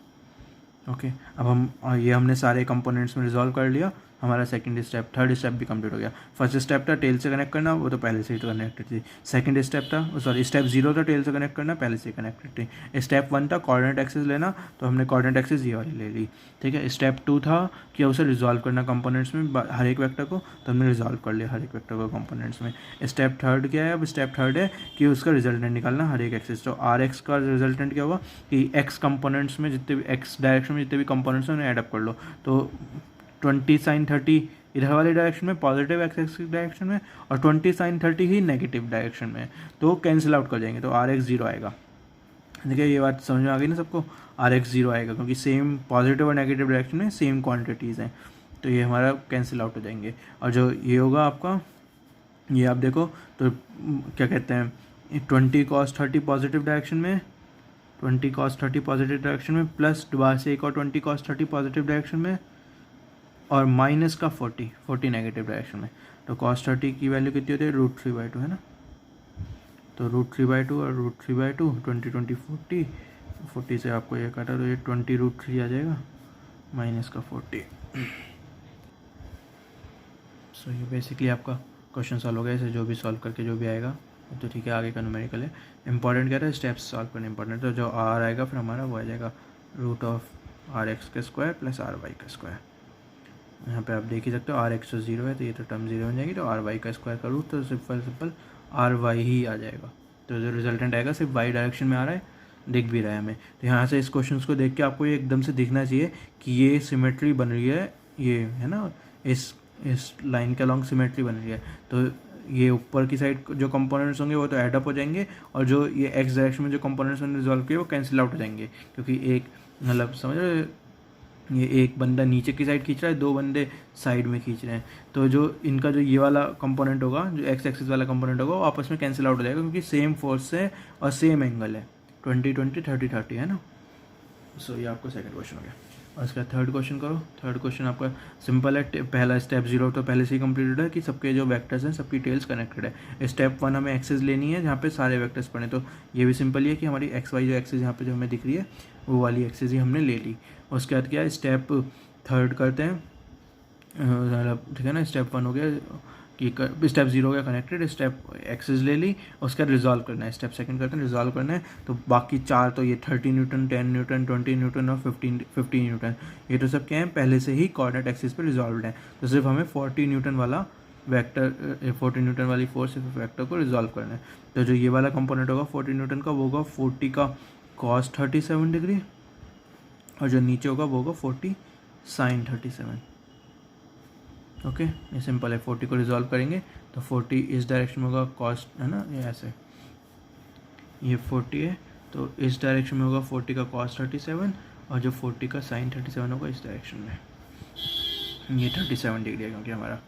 ओके, अब हम ये हमने सारे कंपोनेंट्स में रिजॉल्व कर लिया। हमारा सेकंड स्टेप, थर्ड स्टेप भी कंप्लीट हो गया। फर्स्ट स्टेप था टेल से कनेक्ट करना, वो तो पहले से ही तो कनेक्टेड थी। सेकंड स्टेप था, सॉरी स्टेप 0 था टेल से कनेक्ट करना, पहले से ही कनेक्टेड थी। स्टेप 1 था कोऑर्डिनेट एक्सिस लेना, तो हमने कोऑर्डिनेट एक्सिस ये वाली ले ली, ठीक है। स्टेप 2 था कि उसे रिजॉल्व करना कंपोनेंट्स में हर एक वेक्टर को, तो हमने रिजॉल्व कर लिया हर एक वेक्टर को कंपोनेंट्स में। स्टेप थर्ड क्या है, अब स्टेप थर्ड है कि उसका रिजल्टेंट निकालना हर एक एक्सिस। तो आर एक्स का रिजल्टेंट क्या होगा कि एक्स कंपोनेंट्स में जितने भी एक्स डायरेक्शन में जितने भी कंपोनेंट्स हैं उन्हें एडअप कर लो। तो 20 sin 30 इधर वाली डायरेक्शन में पॉजिटिव एक्स एक्सिस डायरेक्शन में, और 20 sin 30 ही नेगेटिव डायरेक्शन में, तो कैंसिल आउट कर जाएंगे, तो आर एक्स 0 आएगा। देखिए ये बात समझ में आ गई ना सबको, आर एक्स 0 आएगा क्योंकि सेम पॉजिटिव और नेगेटिव डायरेक्शन में सेम क्वांटिटीज़ हैं, तो ये हमारा कैंसिल आउट हो जाएंगे। और जो ये होगा आपका, ये आप देखो तो क्या कहते हैं, 20 cos 30 पॉजिटिव डायरेक्शन में, 20 cos 30 पॉजिटिव डायरेक्शन में, प्लस दोबारा से एक और 20 cos 30 पॉजिटिव डायरेक्शन में, और माइनस का 40 नेगेटिव डायरेक्शन में। तो cos 30 की वैल्यू कितनी होती है, √3/2 है ना। तो √3/2 और √3/2 20 20 40, 40 से आपको ये काटा तो ये 20 √3 आ जाएगा, माइनस का 40। सो ये बेसिकली आपका क्वेश्चन सॉल्व हो गया। इसे जो भी सॉल्व करके जो भी आएगा तो ठीक है, आगे का न्यूमेरिकल है। इंपॉर्टेंट क्या है, स्टेप्स सॉल्व करना इंपॉर्टेंट। तो जो आर आएगा फिर हमारा वो आ जाएगा √RX² + RY²। यहाँ पे आप देख ही सकते हो RX तो 0 है, तो ये तो टर्म 0 हो जाएगी, तो RY² का रूट तो सिंपल RY ही आ जाएगा। तो जो रिजल्टेंट आएगा सिर्फ y डायरेक्शन में आ रहा है, दिख भी रहा है हमें। तो यहाँ से इस क्वेश्चन को देख के आपको ये एकदम से दिखना चाहिए कि ये सिमेट्री बन रही है, ये है ना, इस लाइन के अलॉन्ग सिमेट्री बन रही है। तो ये ऊपर की साइड जो कंपोनेंट्स होंगे वो तो एडअप हो जाएंगे, और जो ये एक्स डायरेक्शन में जो कंपोनेंट्स हमने रिजॉल्व किए वो कैंसिल आउट हो जाएंगे, क्योंकि एक मतलब समझ रहे हो, ये एक बंदा नीचे की साइड खींच रहा है, दो बंदे साइड में खींच रहे हैं, तो जो इनका जो ये वाला कंपोनेंट होगा, जो एक्स एक्सिस वाला कंपोनेंट होगा, वो आपस में कैंसिल आउट हो जाएगा, क्योंकि सेम फोर्स है और सेम एंगल है, 20 20 30 30 है ना। सो ये आपको सेकंड क्वेश्चन हो गया। और इसका थर्ड क्वेश्चन करो। थर्ड क्वेश्चन आपका सिंपल है। पहला स्टेप 0 तो पहले से ही कंप्लीटेड है कि सबके जो वेक्टर्स हैं सबकी टेल्स कनेक्टेड है। स्टेप 1 हमें एक्सेस लेनी है जहाँ पे सारे वेक्टर्स पड़े, तो ये भी सिंपल ही है कि हमारी एक्स वाई जो एक्सेस यहाँ पे जो हमें दिख रही है वो वाली एक्सेस ही हमने ले ली। उसके बाद क्या है, स्टेप थर्ड करते हैं, ठीक है ना। स्टेप 1 हो गया कि स्टेप 0 हो गया कनेक्टेड, स्टेप एक्सेस ले ली, उसका रिजॉल्व करना है। स्टेप सेकंड करते हैं, रिजॉल्व करना है, तो बाकी 4 तो ये 30 न्यूटन, 10 न्यूटन, 20 न्यूटन और 15 न्यूटन, ये तो सब क्या है पहले से ही कोऑर्डिनेट एक्सिस पे रिजॉल्व है। तो सिर्फ हमें 40 न्यूटन वाला वेक्टर, 40 न्यूटन वाली फोर्स वेक्टर को रिजॉल्व करना है। तो जो ये वाला कंपोनेंट होगा 40 न्यूटन का, वो होगा 40 का cos 37 डिग्री, और जो नीचे होगा वो होगा 40 sin 37। ओके, ये सिंपल है। 40 को रिजॉल्व करेंगे तो 40 इस डायरेक्शन में होगा cos, है ना, ये ऐसे, ये 40 है तो इस डायरेक्शन में होगा 40 का cos 37, और जो 40 का sin 37 होगा इस डायरेक्शन में, ये 37 डिग्री है क्योंकि हमारा।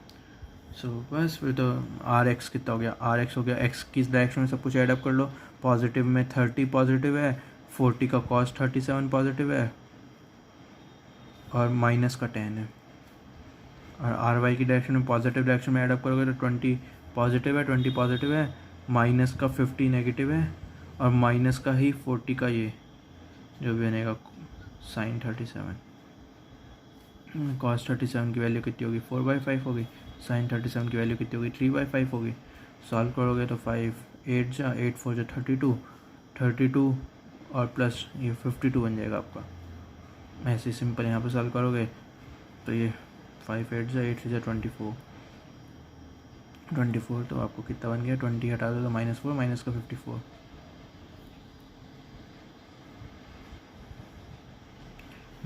सो बस फिर तो आर एक्स कितना हो गया, आर एक्स हो गया, एक्स किस डायरेक्शन में सब कुछ एडअप कर लो। पॉजिटिव में 30 पॉजिटिव है, 40 का cos 37 पॉजिटिव है, और माइनस का 10 है। और आर वाई की डायरेक्शन में पॉजिटिव डायरेक्शन में एडअप करोगे तो 20 पॉजिटिव है, 20 पॉजिटिव है, माइनस का 50 नेगेटिव है, और माइनस का ही 40 का ये जो भी बनेगा sin 37। cos 37 की वैल्यू कितनी होगी, 4/5 होगी। sin 37 की वैल्यू कितनी होगी, 3/5 होगी। सॉल्व करोगे तो 5 8 जा 8 4 जा 32 और प्लस ये 52 बन जाएगा आपका। ऐसे सिंपल यहाँ पर सॉल्व करोगे तो ये 5 8 जा 8 जा 24 तो आपको कितना बन गया, 20 हटा दो तो -4, माइनस का 54,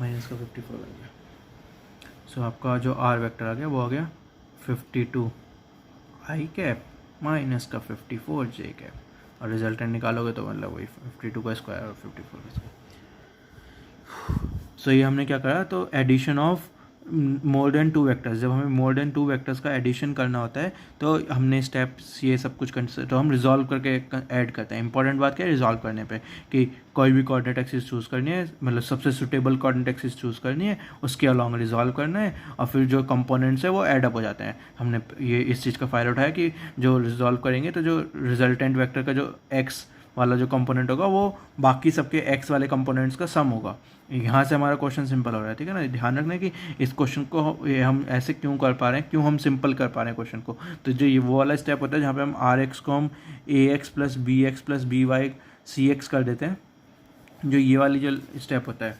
माइनस का 54 बन गया। सो आपका जो आर वेक्टर आ गया वो आ गया 52 आई कैप माइनस का 54 जे कैप, और रिजल्टेंट निकालोगे तो मतलब वही 52 का स्क्वायर और 54 का स्क्वायर। सो ये हमने क्या करा, तो addition of more than 2 vectors, जब हमें मोर देन 2 वेक्टर्स का एडिशन करना होता है तो हमने स्टेप्स ये सब कुछ तो हम रिजॉल्व करके ऐड करते हैं। इंपॉर्टेंट बात क्या है रिजॉल्व करने पे, कि कोई भी कोऑर्डिनेट एक्सिस चूज़ करनी है, मतलब सबसे सुटेबल कोऑर्डिनेट एक्सिस चूज़ करनी है, उसके अलॉन्ग रिजॉल्व करना है, और फिर जो कंपोनेंट्स है वो ऐड अप हो जाते हैं। हमने ये इस चीज़ का फ़ायदा उठाया कि जो रिजॉल्व करेंगे तो जो रिजल्टेंट वेक्टर का जो एक्स वाला जो कंपोनेंट होगा वो बाकी सबके एक्स वाले कंपोनेंट्स का सम होगा। यहाँ से हमारा क्वेश्चन सिंपल हो रहा है, ठीक है ना। ध्यान रखना है कि इस क्वेश्चन को ये हम ऐसे क्यों कर पा रहे हैं, क्यों हम सिंपल कर पा रहे हैं क्वेश्चन को। तो जो ये वो वाला स्टेप होता है जहाँ पे हम आर एक्स को हम a x plus B Y C x कर देते हैं, जो ये वाली जो स्टेप होता है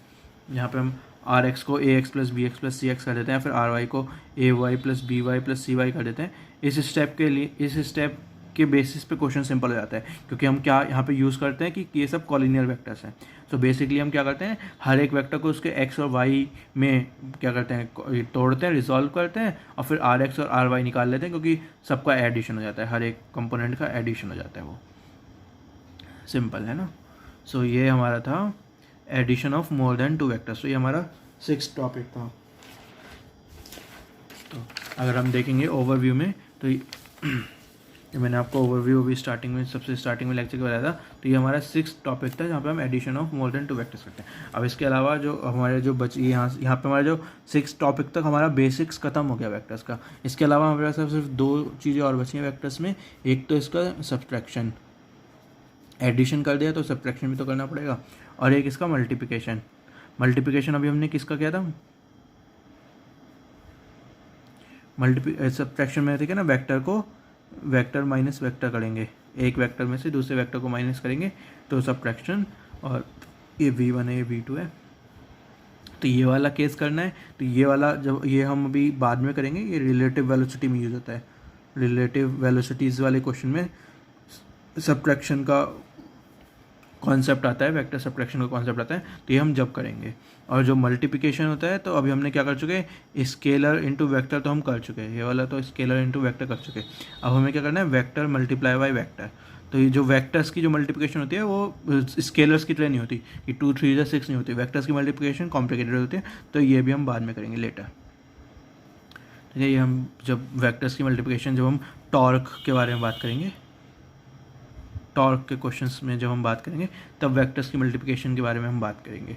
यहाँ पे हम आर एक्स को a x plus c x कर देते हैं, फिर आर वाई को a Y plus B Y plus C y कर देते हैं। इस स्टेप के लिए, इस स्टेप के बेसिस पे क्वेश्चन सिंपल हो जाता है, क्योंकि हम क्या यहाँ पे यूज़ करते हैं कि ये सब कॉलिनियर वेक्टर्स हैं। सो बेसिकली हम क्या करते हैं, हर एक वेक्टर को उसके एक्स और वाई में क्या करते हैं, तोड़ते हैं, रिजॉल्व करते हैं, और फिर आर एक्स और आर वाई निकाल लेते हैं, क्योंकि सबका एडिशन हो जाता है, हर एक कंपोनेंट का एडिशन हो जाता है। वो सिंपल है ना। सो ये हमारा था addition of more than 2 vectors. तो ये हमारा 6th टॉपिक था। तो अगर हम देखेंगे ओवरव्यू में, तो ये मैंने आपको ओवरव्यू अभी स्टार्टिंग में, सबसे स्टार्टिंग में लेक्चर के बताया था। तो ये हमारा 6th टॉपिक था जहाँ पे हम addition of more than 2 vectors करते हैं। अब इसके अलावा जो हमारे जो यहाँ पे हमारा जो 6th टॉपिक तक हमारा बेसिक्स खत्म हो गया वेक्टर्स का। इसके अलावा हमारे पास सिर्फ 2 चीज़ें और बची हैं वेक्टर्स में। एक तो इसका सब्सट्रैक्शन, एडिशन कर दिया तो सब्ट्रैक्शन भी तो करना पड़ेगा, और एक इसका मल्टीप्लिकेशन। मल्टीप्लिकेशन अभी हमने किसका किया था, सब्ट्रैक्शन में ठीक है ना, वेक्टर को वेक्टर माइनस वेक्टर करेंगे, एक वेक्टर में से दूसरे वेक्टर को माइनस करेंगे तो सब्ट्रैक्शन। और ये v1 है, ये v2 है। तो ये वाला केस करना है। तो ये वाला जब ये हम अभी बाद में करेंगे, ये रिलेटिव वेलोसिटी में यूज़ होता है। रिलेटिव वेलोसिटीज़ वाले क्वेश्चन में सब्ट्रैक्शन का कॉन्सेप्ट आता है, वेक्टर सब्ट्रैक्शन का कॉन्सेप्ट आता है, तो ये हम जब करेंगे। और जो मल्टीप्लिकेशन होता है, तो अभी हमने क्या कर चुके हैं, स्केलर इनटू वेक्टर तो हम कर चुके हैं, ये वाला तो स्केलर इनटू वेक्टर कर चुके हैं। अब हमें क्या करना है, वेक्टर मल्टीप्लाई बाय वेक्टर। तो ये जो वेक्टर्स की जो मल्टीप्लिकेशन होती है वो स्केलर्स की तरह नहीं होती, कि 2 3 या 6 नहीं होती। वेक्टर्स की मल्टीप्लिकेशन कॉम्प्लिकेटेड होती है, तो ये भी हम बाद में करेंगे लेटर। ठीक है, ये हम जब वेक्टर्स की मल्टीप्लिकेशन, जब हम टॉर्क के बारे में बात करेंगे, टॉर्क के क्वेश्चंस में जब हम बात करेंगे, तब वेक्टर्स की मल्टीप्लिकेशन के बारे में हम बात करेंगे।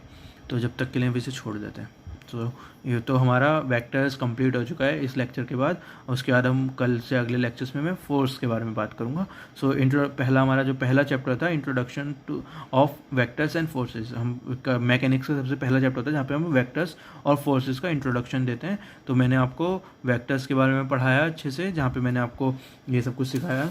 तो जब तक के लिए हम इसे छोड़ देते हैं। तो ये तो हमारा वेक्टर्स कंप्लीट हो चुका है इस लेक्चर के बाद। और उसके बाद हम कल से अगले लेक्चर्स में मैं फोर्स के बारे में बात करूँगा। सो पहला हमारा जो पहला चैप्टर था, introduction two of vectors and forces, हम मैकेनिक्स का सबसे पहला चैप्टर होता है जहाँ पे हम वेक्टर्स और फोर्सेस का इंट्रोडक्शन देते हैं। तो मैंने आपको वेक्टर्स के बारे में पढ़ाया अच्छे से, जहाँ पे मैंने आपको ये सब कुछ सिखाया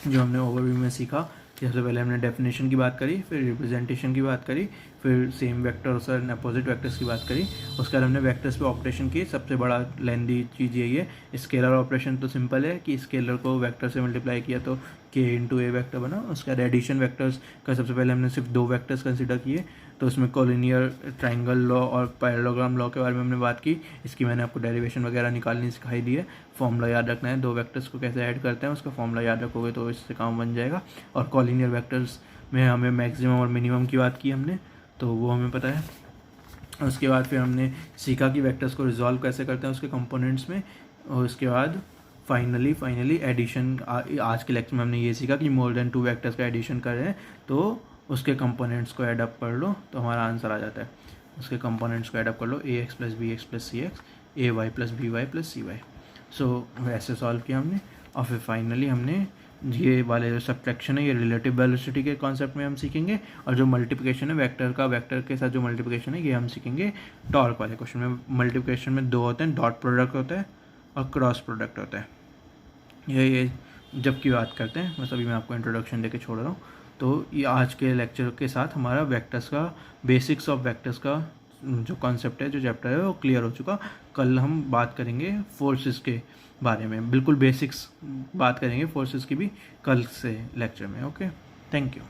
जो हमने ओवरव्यू में सीखा। सबसे पहले हमने डेफिनेशन की बात करी, फिर रिप्रेजेंटेशन की बात करी, फिर सेम वेक्टर्स और अपोजिट वेक्टर्स की बात करी। उसके बाद हमने वेक्टर्स पे ऑपरेशन की। सबसे बड़ा लेंदी चीज़ यही है, स्केलर ऑपरेशन तो सिंपल है कि स्केलर को वेक्टर से मल्टीप्लाई किया तो k इंटू ए वेक्टर बना। उसके बाद एडिशन वेक्टर्स का सबसे पहले हमने सिर्फ 2 वेक्टर्स कंसिडर किए, तो उसमें कोलिनियर ट्राइंगल लॉ और पैरेललोग्राम लॉ के बारे में हमने बात की। इसकी मैंने आपको डेरिवेशन वगैरह निकालनी सिखाई दी है। फॉर्मूला याद रखना है, 2 वेक्टर्स को कैसे ऐड करते हैं उसका फॉर्मूला याद रखोगे तो इससे काम बन जाएगा। और कोलिनियर वेक्टर्स में हमें मैक्सिमम और मिनिमम की बात की हमने, तो वो हमें पता है। उसके बाद फिर हमने सीखा कि वेक्टर्स को रिजॉल्व कैसे करते हैं उसके कंपोनेंट्स में। और उसके बाद फाइनली एडिशन, आज के लेक्चर में हमने ये सीखा कि मोर देन 2 वेक्टर्स का एडिशन कर रहे हैं तो उसके कंपोनेंट्स को ऐड अप कर लो तो हमारा आंसर आ जाता है। उसके कंपोनेंट्स को ऐड अप कर लो, a x plus b x plus c x, A Y plus B Y plus C y. So वैसे सॉल्व किया हमने। और फिर फाइनली हमने ये वाले जो सब्ट्रैक्शन है ये रिलेटिव वेलोसिटी के कॉन्सेप्ट में हम सीखेंगे। और जो मल्टीप्लिकेशन है वेक्टर का, वेक्टर के साथ जो मल्टीप्लिकेशन है ये हम सीखेंगे टॉर्क वाले क्वेश्चन में। मल्टीप्लिकेशन में 2 होते हैं, डॉट प्रोडक्ट होता है और क्रॉस प्रोडक्ट होता है। ये जब की बात करते हैं, बस अभी मैं आपको इंट्रोडक्शन देके छोड़ रहा हूँ। तो ये आज के लेक्चर के साथ हमारा वेक्टर्स का, बेसिक्स ऑफ वेक्टर्स का जो कॉन्सेप्ट है, जो चैप्टर है वो क्लियर हो चुका। कल हम बात करेंगे फोर्सेस के बारे में, बिल्कुल बेसिक्स बात करेंगे फोर्सेस की भी कल से लेक्चर में। Okay, thank you.